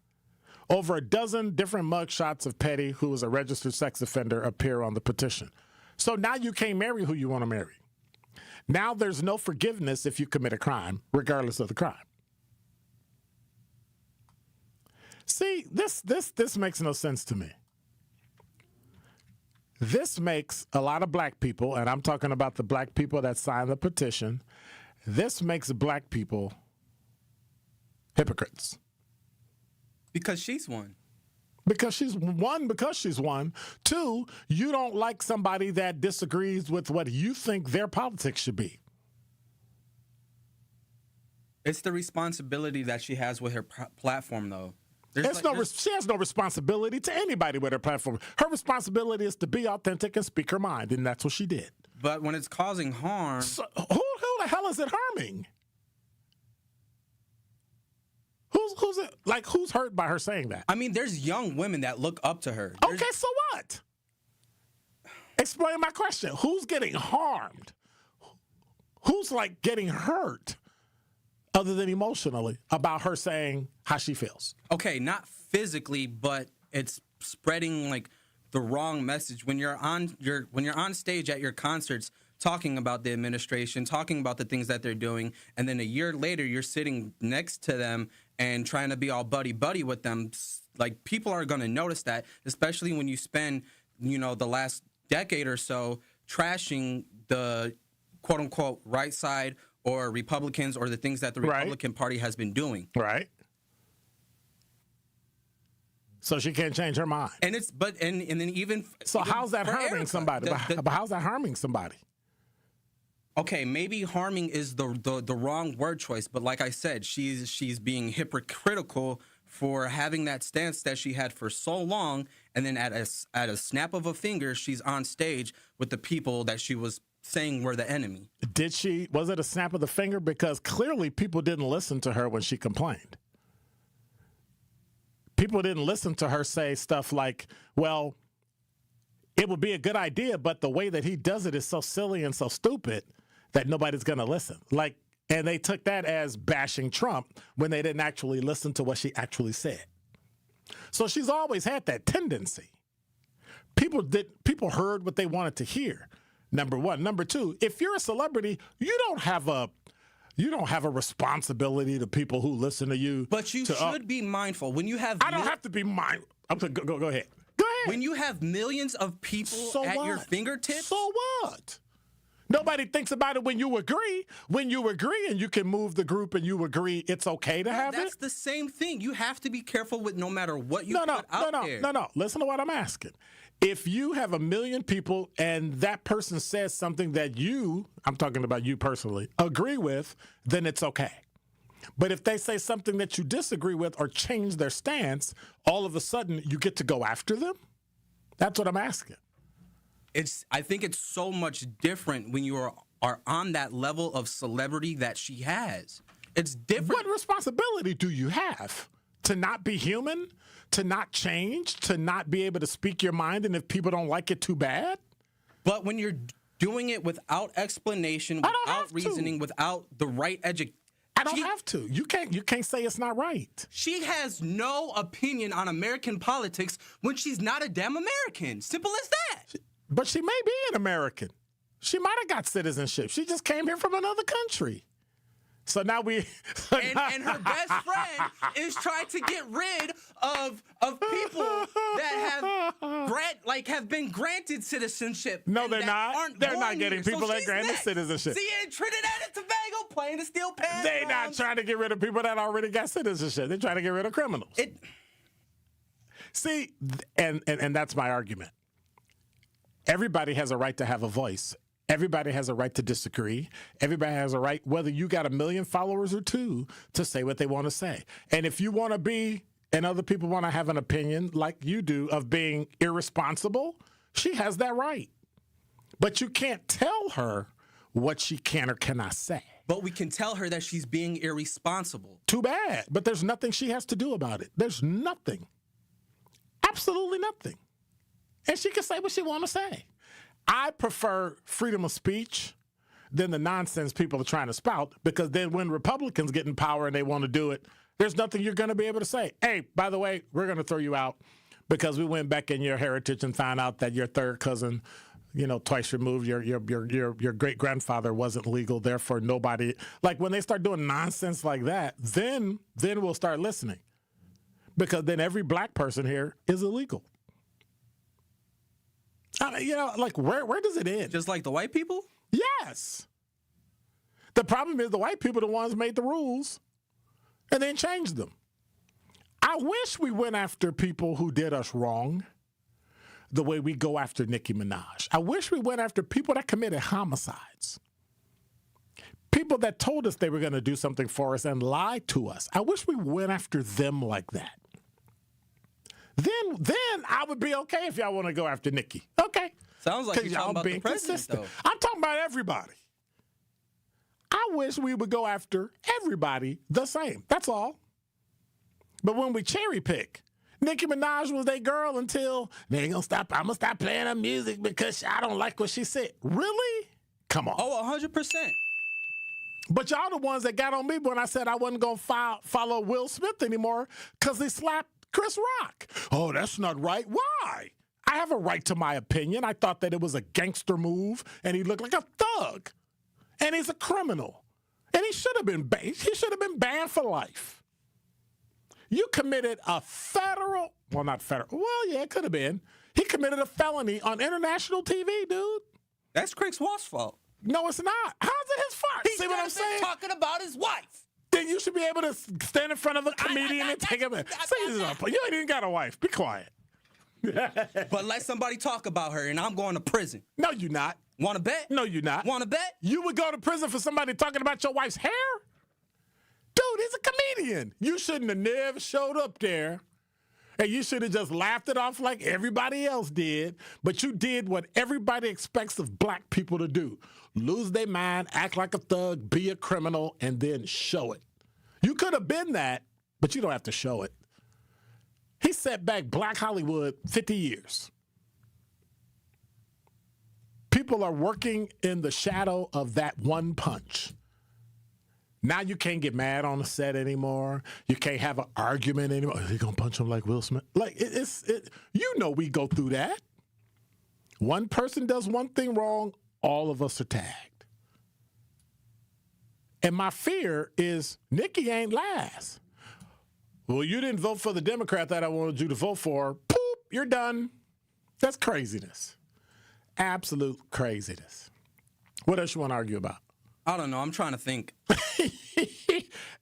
Over a dozen different mugshots of Petty, who was a registered sex offender, appear on the petition. So now you can't marry who you want to marry. Now there's no forgiveness if you commit a crime, regardless of the crime. See, this makes no sense to me. This makes a lot of black people, and I'm talking about the black people that signed the petition, this makes black people hypocrites. Because she's one. Because she's one. Two, you don't like somebody that disagrees with what you think their politics should be. It's the responsibility that she has with her platform, though. She has no responsibility to anybody with her platform. Her responsibility is to be authentic and speak her mind, and that's what she did. But when it's causing harm... So, who the hell is it harming? Who's hurt by her saying that? I mean, there's young women that look up to her. Okay, so what? Explain my question. Who's getting harmed? Who's getting hurt other than emotionally about her saying how she feels? Okay, not physically, but it's spreading the wrong message when you're on stage at your concerts talking about the administration, talking about the things that they're doing, and then a year later you're sitting next to them and trying to be all buddy-buddy with them. People are going to notice that, especially when you spend, the last decade or so trashing the quote-unquote right side or Republicans or the things that the Republican Party has been doing. Right. So she can't change her mind. And then even... So how's that harming somebody? How's that harming somebody? Okay, maybe harming is the wrong word choice, but like I said, she's being hypocritical for having that stance that she had for so long, and then at a snap of a finger, she's on stage with the people that she was saying were the enemy. Was it a snap of the finger? Because clearly people didn't listen to her when she complained. People didn't listen to her say stuff like, well, it would be a good idea, but the way that he does it is so silly and so stupid that nobody's going to listen. And they took that as bashing Trump when they didn't actually listen to what she actually said. So she's always had that tendency. People heard what they wanted to hear. Number one. Number two, if you're a celebrity, you don't have a responsibility to people who listen to you. But you should be mindful when you have. I don't have to be mindful. Go ahead. Go ahead. When you have millions of people your fingertips. So what? Nobody thinks about it when you agree. When you agree and you can move the group and you agree it's okay to have it. That's the same thing. You have to be careful with no matter what you put out there. No. Listen to what I'm asking. If you have 1 million people and that person says something that I'm talking about you personally, agree with, then it's okay. But if they say something that you disagree with or change their stance, all of a sudden you get to go after them? That's what I'm asking. I think it's so much different when you are on that level of celebrity that she has. It's different. What responsibility do you have To not be human? To not change? To not be able to speak your mind, and if people don't like it, too bad? But when you're doing it without explanation, without reasoning, without the right education, I don't have to. You can't say it's not right. She has no opinion on American politics when she's not a damn American. Simple as that. But she may be an American. She might have got citizenship. She just came here from another country. So now we... and her best friend is trying to get rid of people that have been granted citizenship. No, they're not. They're not getting people that granted citizenship. See, in Trinidad and Tobago, playing the steel pan. They're not trying to get rid of people that already got citizenship. They're trying to get rid of criminals. See, and that's my argument. Everybody has a right to have a voice. Everybody has a right to disagree. Everybody has a right, whether you got 1 million followers or 2, to say what they want to say. And if you want to be, and other people want to have an opinion like you do of being irresponsible, she has that right. But you can't tell her what she can or cannot say. But we can tell her that she's being irresponsible. Too bad. But there's nothing she has to do about it. There's nothing. Absolutely nothing. And she can say what she want to say. I prefer freedom of speech than the nonsense people are trying to spout, because then when Republicans get in power and they want to do it, there's nothing you're going to be able to say. Hey, by the way, we're going to throw you out because we went back in your heritage and found out that your third cousin, twice removed, your great-grandfather wasn't legal, therefore nobody. Like, when they start doing nonsense like that, then we'll start listening, because then every black person here is illegal. Where does it end? Just like the white people? Yes. The problem is the white people are the ones who made the rules and then changed them. I wish we went after people who did us wrong the way we go after Nicki Minaj. I wish we went after people that committed homicides. People that told us they were going to do something for us and lied to us. I wish we went after them like that. Then I would be okay if y'all want to go after Nicki. Okay. Sounds like you're talking about the president, though. I'm talking about everybody. I wish we would go after everybody the same. That's all. But when we cherry pick, Nicki Minaj was their girl until they ain't gonna stop. I'm gonna stop playing her music because I don't like what she said. Really? Come on. Oh, 100%. But y'all the ones that got on me when I said I wasn't gonna follow Will Smith anymore because he slapped Chris Rock. Oh, that's not right. Why? I have a right to my opinion. I thought that it was a gangster move, and he looked like a thug, and he's a criminal, and he should have been banned. He should have been banned for life. You committed a not federal. Well, yeah, it could have been. He committed a felony on international TV, dude. That's Chris Rock's fault. No, it's not. How's it his fault? See what I'm saying? Talking about his wife. Then you should be able to stand in front of a comedian and take him in. You ain't even got a wife. Be quiet. But let somebody talk about her, and I'm going to prison. No, you're not. Want to bet? No, you're not. Want to bet? You would go to prison for somebody talking about your wife's hair? Dude, he's a comedian. You shouldn't have never showed up there, and you should have just laughed it off like everybody else did, but you did what everybody expects of black people to do. Lose their mind, act like a thug, be a criminal, and then show it. You could have been that, but you don't have to show it. He set back Black Hollywood 50 years. People are working in the shadow of that one punch. Now you can't get mad on the set anymore. You can't have an argument anymore. Are they going to punch him like Will Smith? Like, we go through that. One person does one thing wrong, all of us are tagged. And my fear is Nicki ain't last. Well, you didn't vote for the Democrat that I wanted you to vote for. Poop, you're done. That's craziness. Absolute craziness. What else you want to argue about? I don't know. I'm trying to think.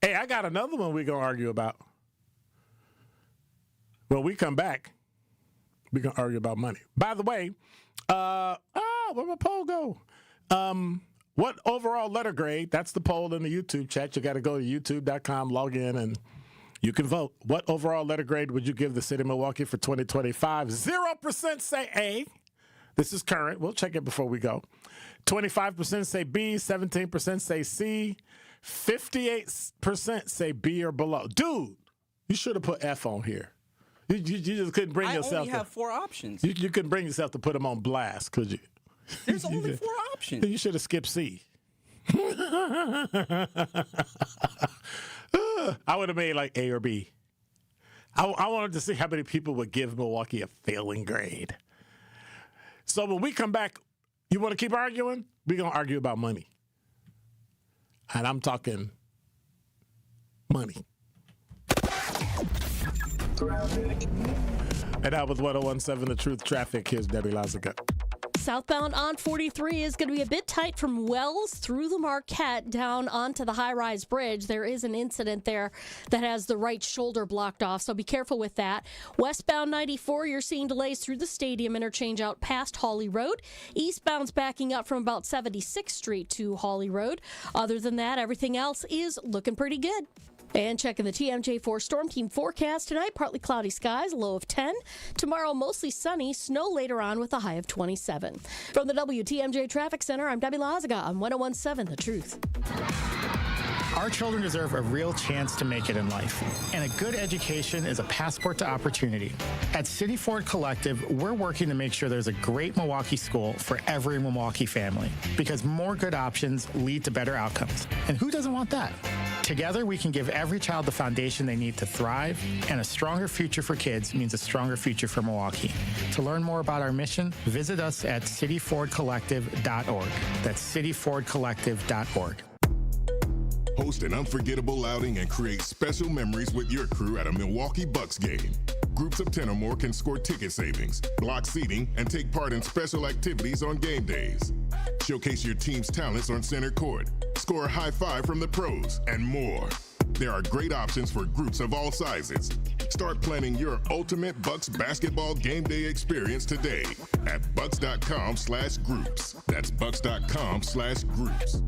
Hey, I got another one we're going to argue about. When we come back, we're going to argue about money. By the way, where'd my poll go? What overall letter grade? That's the poll in the YouTube chat. You got to go to youtube.com, log in, and you can vote. What overall letter grade would you give the city of Milwaukee for 2025? 0% say A. This is current. We'll check it before we go. 25% say B. 17% say C. 58% say B or below. Dude, You should have put F on here. You just couldn't bring yourself. I only have 4 options. You couldn't bring yourself to put them on blast, could you? There's only 4 options. You should have skipped C. I would have made like A or B. I wanted to see how many people would give Milwaukee a failing grade. So when we come back, you want to keep arguing? We're going to argue about money. And I'm talking money. And that was 101.7 The Truth Traffic. Here's Debbie Lazaga. Southbound on 43 is going to be a bit tight from Wells through the Marquette down onto the high-rise bridge. There is an incident there that has the right shoulder blocked off, so be careful with that. Westbound 94, you're seeing delays through the Stadium interchange out past Hawley Road. Eastbound's backing up from about 76th Street to Hawley Road. Other than that, everything else is looking pretty good. And checking the TMJ4 Storm Team forecast tonight, partly cloudy skies, low of 10. Tomorrow, mostly sunny, snow later on with a high of 27. From the WTMJ Traffic Center, I'm Debbie Lazaga on 101.7 The Truth. Our children deserve a real chance to make it in life, and a good education is a passport to opportunity. At City Ford Collective, we're working to make sure there's a great Milwaukee school for every Milwaukee family, because more good options lead to better outcomes. And who doesn't want that? Together, we can give every child the foundation they need to thrive, and a stronger future for kids means a stronger future for Milwaukee. To learn more about our mission, visit us at cityfordcollective.org. That's cityfordcollective.org. Host an unforgettable outing and create special memories with your crew at a Milwaukee Bucks game. Groups of 10 or more can score ticket savings, block seating, and take part in special activities on game days. Showcase your team's talents on center court, score a high five from the pros, and more. There are great options for groups of all sizes. Start planning your ultimate Bucks basketball game day experience today at bucks.com/groups. That's bucks.com/groups.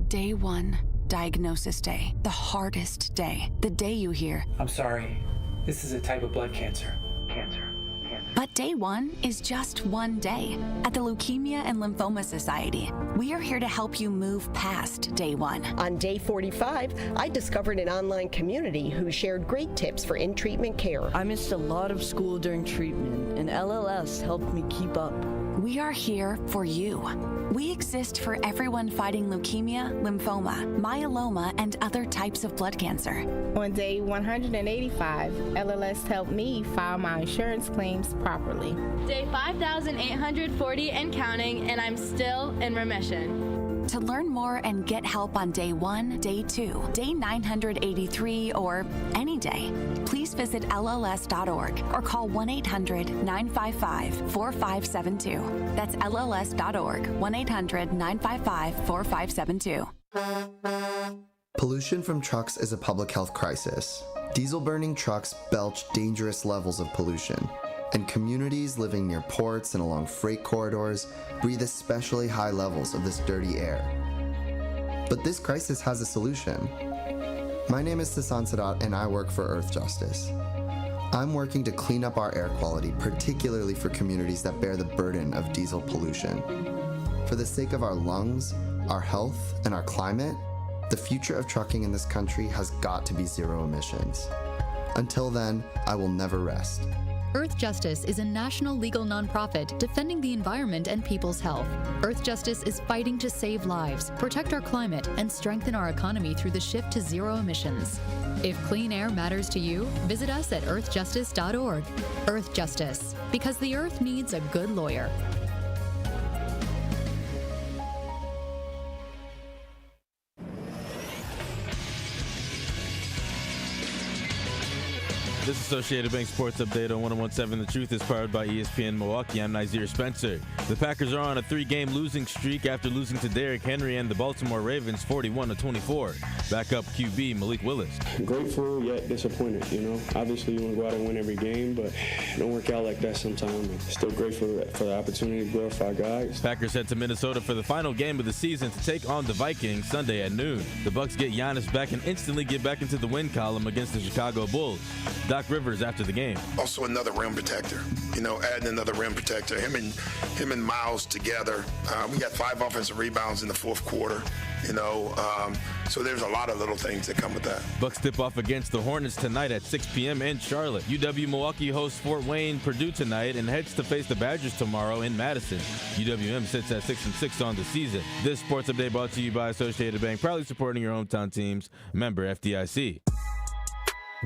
Day 1, diagnosis day. The hardest day. The day you hear, I'm sorry. This is a type of blood cancer. But day 1 is just one day. At the Leukemia and Lymphoma Society, we are here to help you move past day 1. On day 45, I discovered an online community who shared great tips for in-treatment care. I missed a lot of school during treatment, and LLS helped me keep up. We are here for you. We exist for everyone fighting leukemia, lymphoma, myeloma, and other types of blood cancer. On day 185, LLS helped me file my insurance claims properly. Day 5,840 and counting, and I'm still in remission. To learn more and get help on day 1, day 2, day 983, or any day, please visit LLS.org or call 1-800-955-4572. That's LLS.org, 1-800-955-4572. Pollution from trucks is a public health crisis. Diesel-burning trucks belch dangerous levels of pollution, and communities living near ports and along freight corridors breathe especially high levels of this dirty air. But this crisis has a solution. My name is Sasan Sadat, and I work for Earth Justice. I'm working to clean up our air quality, particularly for communities that bear the burden of diesel pollution. For the sake of our lungs, our health, and our climate, the future of trucking in this country has got to be zero emissions. Until then, I will never rest. Earth Justice is a national legal nonprofit defending the environment and people's health. Earth Justice is fighting to save lives, protect our climate, and strengthen our economy through the shift to zero emissions. If clean air matters to you, visit us at earthjustice.org. Earth Justice, because the earth needs a good lawyer. This Associated Bank Sports Update on 101.7 The Truth is powered by ESPN Milwaukee. I'm Nazir Spencer. The Packers are on a 3-game losing streak after losing to Derrick Henry and the Baltimore Ravens 41-24. Backup QB Malik Willis. Grateful yet disappointed, Obviously you want to go out and win every game, but it don't work out like that sometimes. Still grateful for the opportunity to glorify God. Packers head to Minnesota for the final game of the season to take on the Vikings Sunday at noon. The Bucks get Giannis back and instantly get back into the win column against the Chicago Bulls. Doc Rivers after the game. Also another rim protector, adding another rim protector. Him and Miles together. We got 5 offensive rebounds in the fourth quarter. So there's a lot of little things that come with that. Bucks tip off against the Hornets tonight at 6 p.m. in Charlotte. UW-Milwaukee hosts Fort Wayne-Purdue tonight and heads to face the Badgers tomorrow in Madison. UWM sits at 6-6 on the season. This sports update brought to you by Associated Bank, proudly supporting your hometown teams. Member FDIC.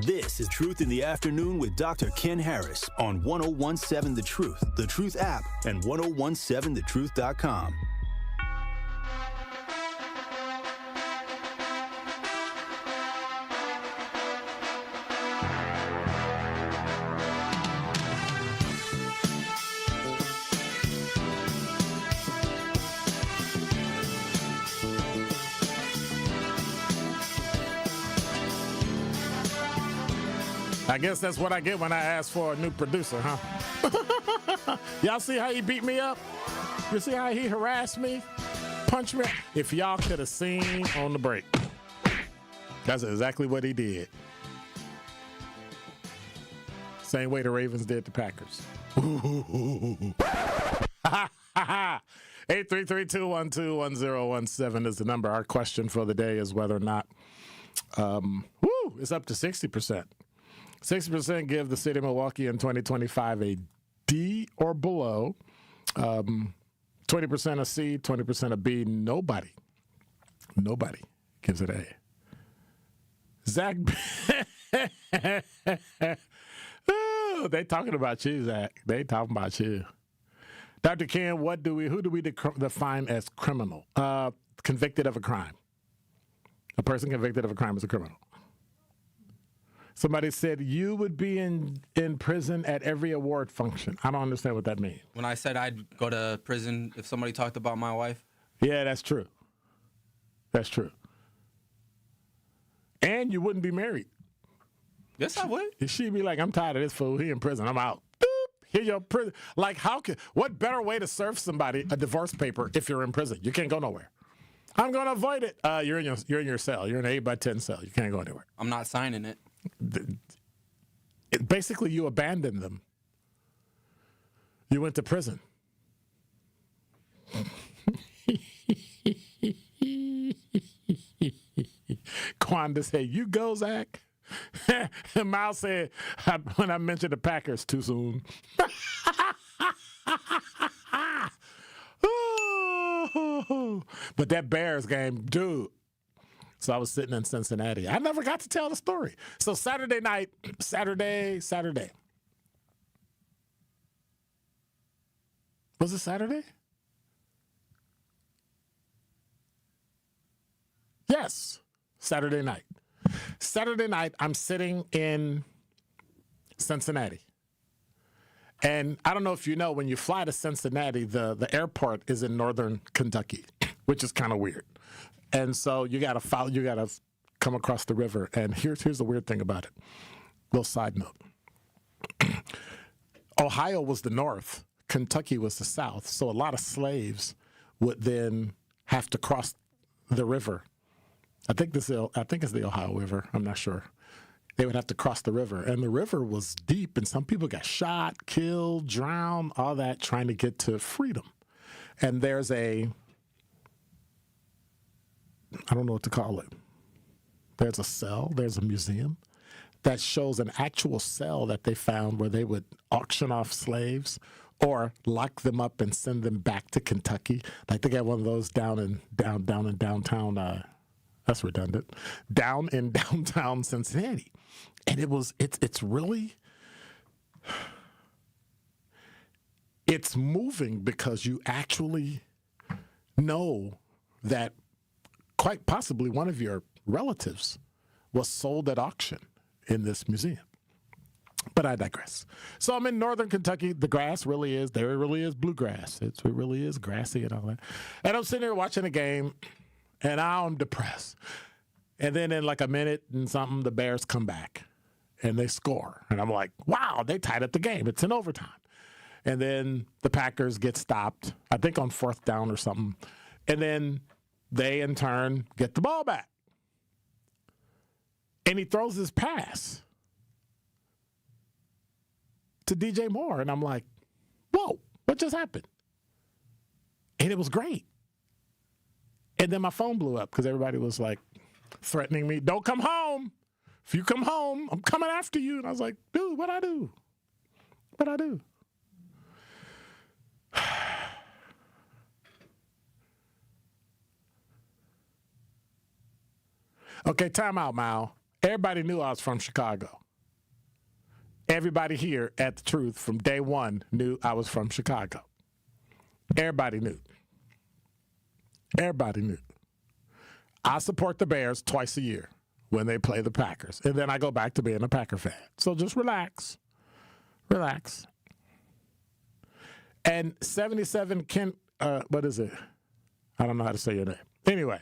This is Truth in the Afternoon with Dr. Ken Harris on 1017 The Truth, The Truth app, and 1017thetruth.com. I guess that's what I get when I ask for a new producer, huh? Y'all see how he beat me up? You see how he harassed me? Punched me? If y'all could have seen on the break. That's exactly what he did. Same way the Ravens did the Packers. 833-212-1017 is the number. Our question for the day is whether or not it's up to 60%. 60% give the city of Milwaukee in 2025 a D or below. 20% a C, 20% a B. Nobody gives it a. Zach, they talking about you, Zach. They talking about you. Dr. Ken, who do we define as criminal? Convicted of a crime. A person convicted of a crime is a criminal. Somebody said you would be in prison at every award function. I don't understand what that means. When I said I'd go to prison if somebody talked about my wife? Yeah, that's true. That's true. And you wouldn't be married. Yes, I would. She'd be like, I'm tired of this fool. He in prison. I'm out. Boop. Here your prison. Like, what better way to serve somebody a divorce paper if you're in prison? You can't go nowhere. I'm going to avoid it. You're in your cell. You're in an 8x10 cell. You can't go anywhere. I'm not signing it. Basically, you abandoned them. You went to prison. Quanda said, you go, Zach. And Miles said, when I mentioned the Packers, too soon. But that Bears game, dude. So I was sitting in Cincinnati. I never got to tell the story. So Saturday night, Saturday. Was it Saturday? Yes, Saturday night. Saturday night, I'm sitting in Cincinnati. And I don't know if you know, when you fly to Cincinnati, the airport is in northern Kentucky, which is kind of weird. And so you got to come across the river. And here's the weird thing about it. Little side note. Ohio was the north. Kentucky was the south. So a lot of slaves would then have to cross the river. I think it's the Ohio River. I'm not sure. They would have to cross the river. And the river was deep. And some people got shot, killed, drowned, all that, trying to get to freedom. And there's I don't know what to call it. There's a cell, there's a museum that shows an actual cell that they found where they would auction off slaves or lock them up and send them back to Kentucky. Like they got one of those down in downtown, that's redundant, down in downtown Cincinnati. And it's really, it's moving because you actually know that quite possibly one of your relatives was sold at auction in this museum. But I digress. So I'm in northern Kentucky. The grass there really is bluegrass. It really is grassy and all that. And I'm sitting here watching the game, and I'm depressed. And then in like a minute and something, the Bears come back, and they score. And I'm like, wow, they tied up the game. It's in overtime. And then the Packers get stopped, I think on 4th down or something. And then they, in turn, get the ball back. And he throws his pass to DJ Moore. And I'm like, whoa, what just happened? And it was great. And then my phone blew up because everybody was like, threatening me. Don't come home. If you come home, I'm coming after you. And I was like, dude, what'd I do? What'd I do? Okay, time out, Mal. Everybody knew I was from Chicago. Everybody here at The Truth from day one knew I was from Chicago. Everybody knew. Everybody knew. I support the Bears twice a year when they play the Packers. And then I go back to being a Packer fan. So just relax. Relax. And 77 what is it? I don't know how to say your name. Anyway,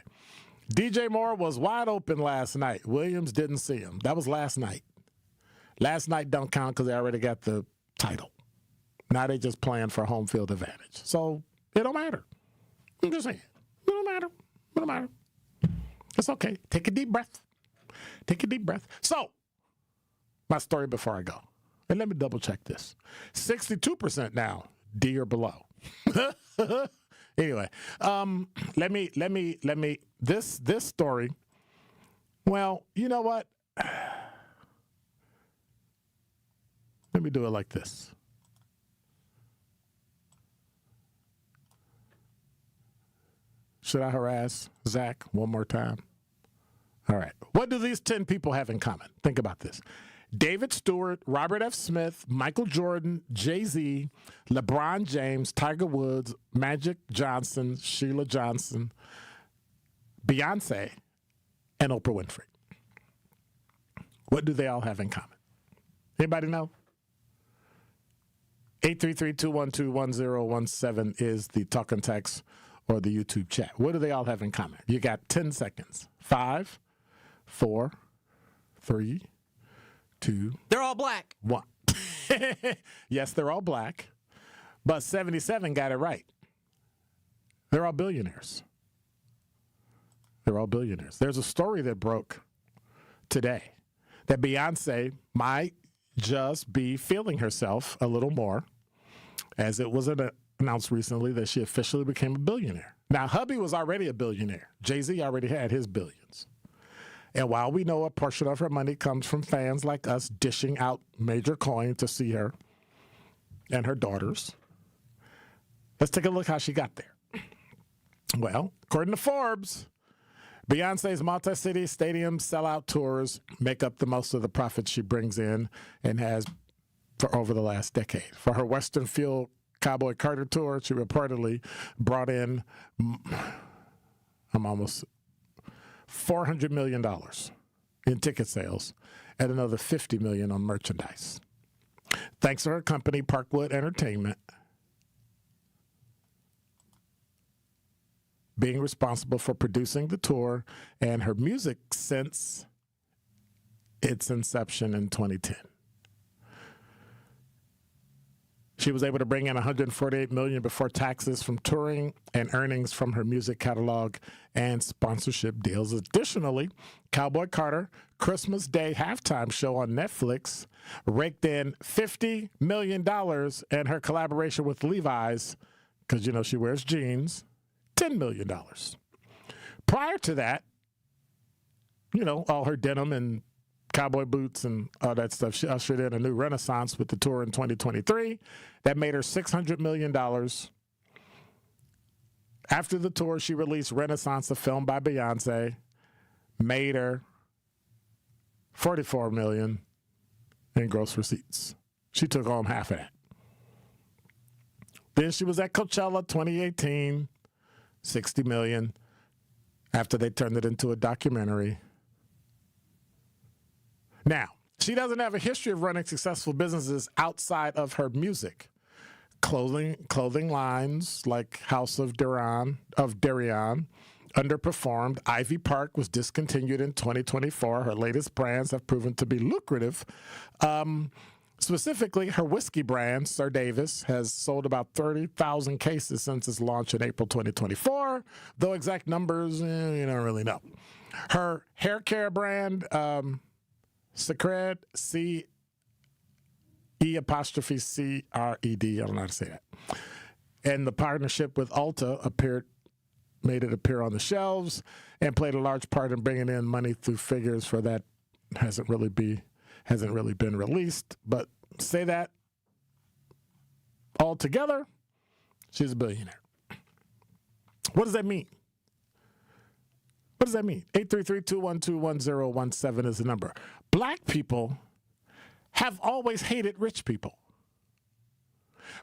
DJ Moore was wide open last night. Williams didn't see him. That was last night. Last night don't count because they already got the title. Now they just playing for home field advantage. So it don't matter. I'm just saying. It don't matter. It don't matter. It's okay. Take a deep breath. Take a deep breath. So, my story before I go. And let me double check this. 62% now, D or below. Anyway, let me this story. Well, you know what? Let me do it like this. Should I harass Zach one more time? All right. What do these 10 people have in common? Think about this. David Stewart, Robert F. Smith, Michael Jordan, Jay-Z, LeBron James, Tiger Woods, Magic Johnson, Sheila Johnson, Beyonce, and Oprah Winfrey. What do they all have in common? Anybody know? 833-212-1017 is the talk and text or the YouTube chat. What do they all have in common? You got 10 seconds. 5, 4, 3, 2. They're all black. 1. Yes, they're all black, but 77 got it right. They're all billionaires. They're all billionaires. There's a story that broke today that Beyonce might just be feeling herself a little more, as it was announced recently that she officially became a billionaire. Now, hubby was already a billionaire. Jay-Z already had his billions. And while we know a portion of her money comes from fans like us dishing out major coin to see her and her daughters, let's take a look how she got there. Well, according to Forbes, Beyonce's multi-city stadium sellout tours make up the most of the profits she brings in and has for over the last decade. For her Western Field Cowboy Carter tour, she reportedly brought in almost $400 million in ticket sales and another $50 million on merchandise. Thanks to her company, Parkwood Entertainment, being responsible for producing the tour and her music since its inception in 2010. She was able to bring in $148 million before taxes from touring and earnings from her music catalog and sponsorship deals. Additionally, Cowboy Carter Christmas Day halftime show on Netflix raked in $50 million, and her collaboration with Levi's, because, you know, she wears jeans, $10 million. Prior to that, you know, all her denim and cowboy boots and all that stuff, she ushered in a new renaissance with the tour in 2023 that made her $600 million. After the tour, she released Renaissance, a film by Beyonce, made her $44 million in gross receipts. She took home half of that. Then she was at Coachella 2018, $60 million, after they turned it into a documentary. Now, she doesn't have a history of running successful businesses outside of her music. Clothing lines like House of Darion underperformed. Ivy Park was discontinued in 2024. Her latest brands have proven to be lucrative. Specifically, her whiskey brand, Sir Davis, has sold about 30,000 cases since its launch in April 2024, though exact numbers, you don't really know. Her hair care brand, Secret, C-E''C-R-E-D, I don't know how to say that. And the partnership with Ulta appeared made it appear on the shelves and played a large part in bringing in money through figures for that hasn't really been released. But say that all together, she's a billionaire. What does that mean? What does that mean? 833-212-1017 is the number. Black people have always hated rich people.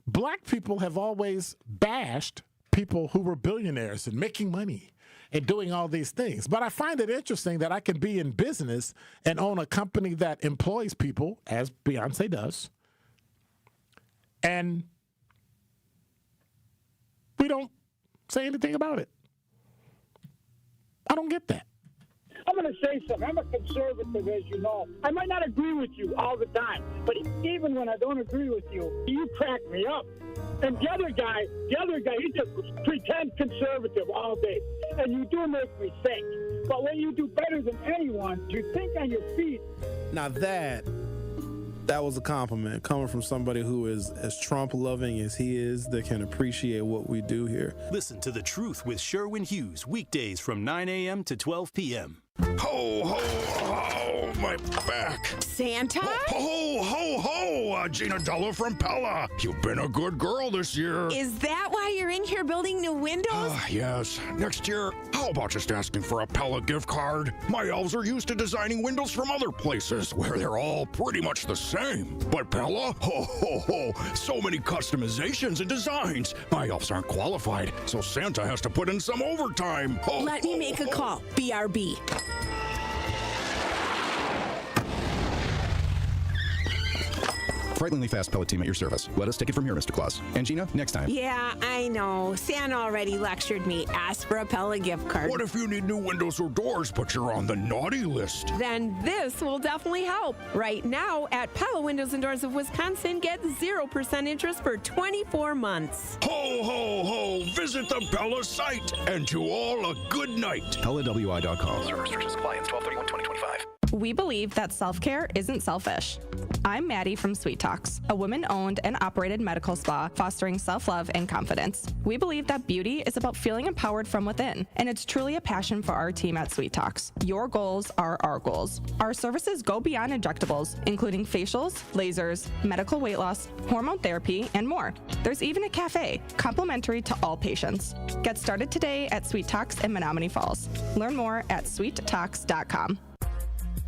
Black people have always bashed people who were billionaires and making money and doing all these things. But I find it interesting that I can be in business and own a company that employs people, as Beyonce does, and we don't say anything about it. I don't get that. I'm going to say something. I'm a conservative, as you know. I might not agree with you all the time, but even when I don't agree with you, you crack me up. And the other guy, he just pretends conservative all day. And you do make me think. But what you do better than anyone, you think on your feet. Now that was a compliment coming from somebody who is as Trump-loving as he is, that can appreciate what we do here. Listen to The Truth with Sherwin Hughes, weekdays from 9 a.m. to 12 p.m. Ho, ho, ho, my back. Santa? Ho, ho, ho, Gina Della from Pella. You've been a good girl this year. Is that why you're in here building new windows? Yes. Next year, how about just asking for a Pella gift card? My elves are used to designing windows from other places where they're all pretty much the same. But Pella? Ho, ho, ho. So many customizations and designs. My elves aren't qualified, so Santa has to put in some overtime. Ho, Let me make a call. BRB. Frighteningly fast pellet team at your service. Let us take it from here, Mr. Claus. And Gina, next time. Yeah, I know. Santa already lectured me. Ask for a Pella gift card. What if you need new windows or doors, but you're on the naughty list? Then this will definitely help. Right now, at Pella Windows and Doors of Wisconsin, get 0% interest for 24 months. Ho, ho, ho. Visit the Pella site. And to all, a good night. PellaWI.com. Service restrictions apply. It's 12/31/2025. We believe that self-care isn't selfish. I'm Maddie from Sweet Talks, a women-owned and operated medical spa fostering self-love and confidence. We believe that beauty is about feeling empowered from within, and it's truly a passion for our team at Sweet Talks. Your goals are our goals. Our services go beyond injectables, including facials, lasers, medical weight loss, hormone therapy, and more. There's even a cafe, complimentary to all patients. Get started today at Sweet Talks in Menominee Falls. Learn more at sweettalks.com.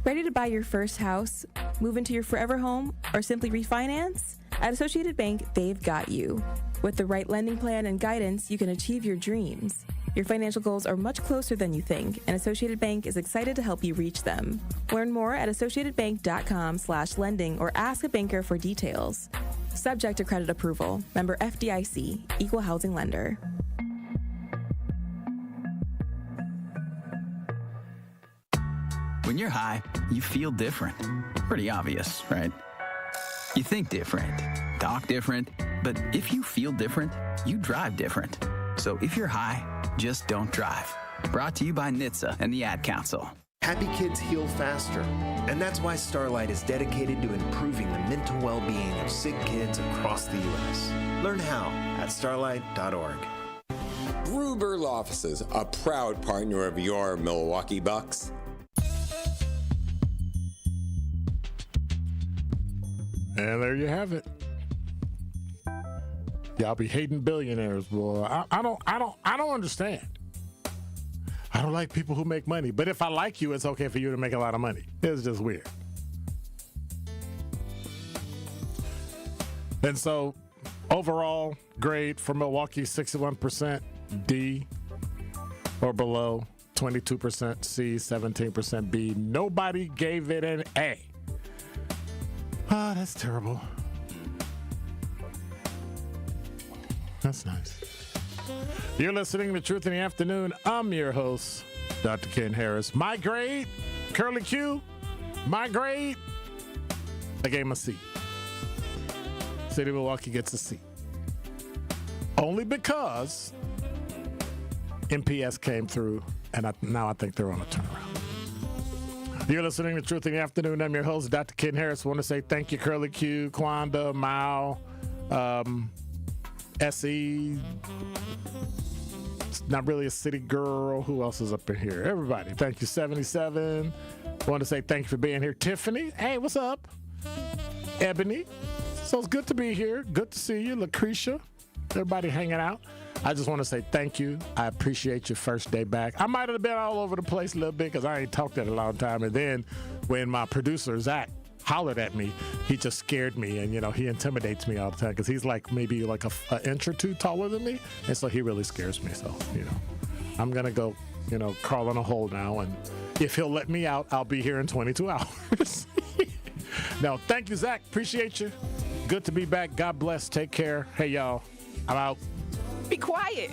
Ready to buy your first house, move into your forever home, or simply refinance? At Associated Bank, they've got you. With the right lending plan and guidance, you can achieve your dreams. Your financial goals are much closer than you think, and Associated Bank is excited to help you reach them. Learn more at associatedbank.com/lending or ask a banker for details. Subject to credit approval. Member FDIC, Equal Housing Lender. When you're high, you feel different. Pretty obvious, right? You think different, talk different, but if you feel different, you drive different. So if you're high, just don't drive. Brought to you by NHTSA and the Ad Council. Happy kids heal faster, and that's why Starlight is dedicated to improving the mental well-being of sick kids across the U.S. Learn how at starlight.org. Gruber Offices, a proud partner of your Milwaukee Bucks. And there you have it. Y'all be hating billionaires, boy. I don't understand. I don't like people who make money, but if I like you, it's okay for you to make a lot of money. It's just weird. And so, overall grade for Milwaukee: 61% D or below, 22% C, 17% B. Nobody gave it an A. Ah, that's terrible. That's nice. You're listening to Truth in the Afternoon. I'm your host, Dr. Ken Harris. My grade, Curly Q, my grade, I gave him a C. City of Milwaukee gets a C. Only because MPS came through, and now I think they're on a turnaround. You're listening to Truth in the Afternoon. I'm your host, Dr. Ken Harris. I want to say thank you, Curly Q, Kwanda, Mao, SE, not really a city girl. Who else is up in here? Everybody. Thank you, 77. Want to say thank you for being here. Tiffany, hey, what's up? Ebony, so it's good to be here. Good to see you. Lucretia, everybody hanging out. I just want to say thank you. I appreciate your first day back. I might have been all over the place a little bit because I ain't talked in a long time. And then when my producer, Zach, hollered at me, he just scared me. And, he intimidates me all the time because he's like maybe like an inch or two taller than me. And so he really scares me. So, I'm going to go, crawl in a hole now. And if he'll let me out, I'll be here in 22 hours. No, thank you, Zach. Appreciate you. Good to be back. God bless. Take care. Hey, y'all. I'm out. Be quiet.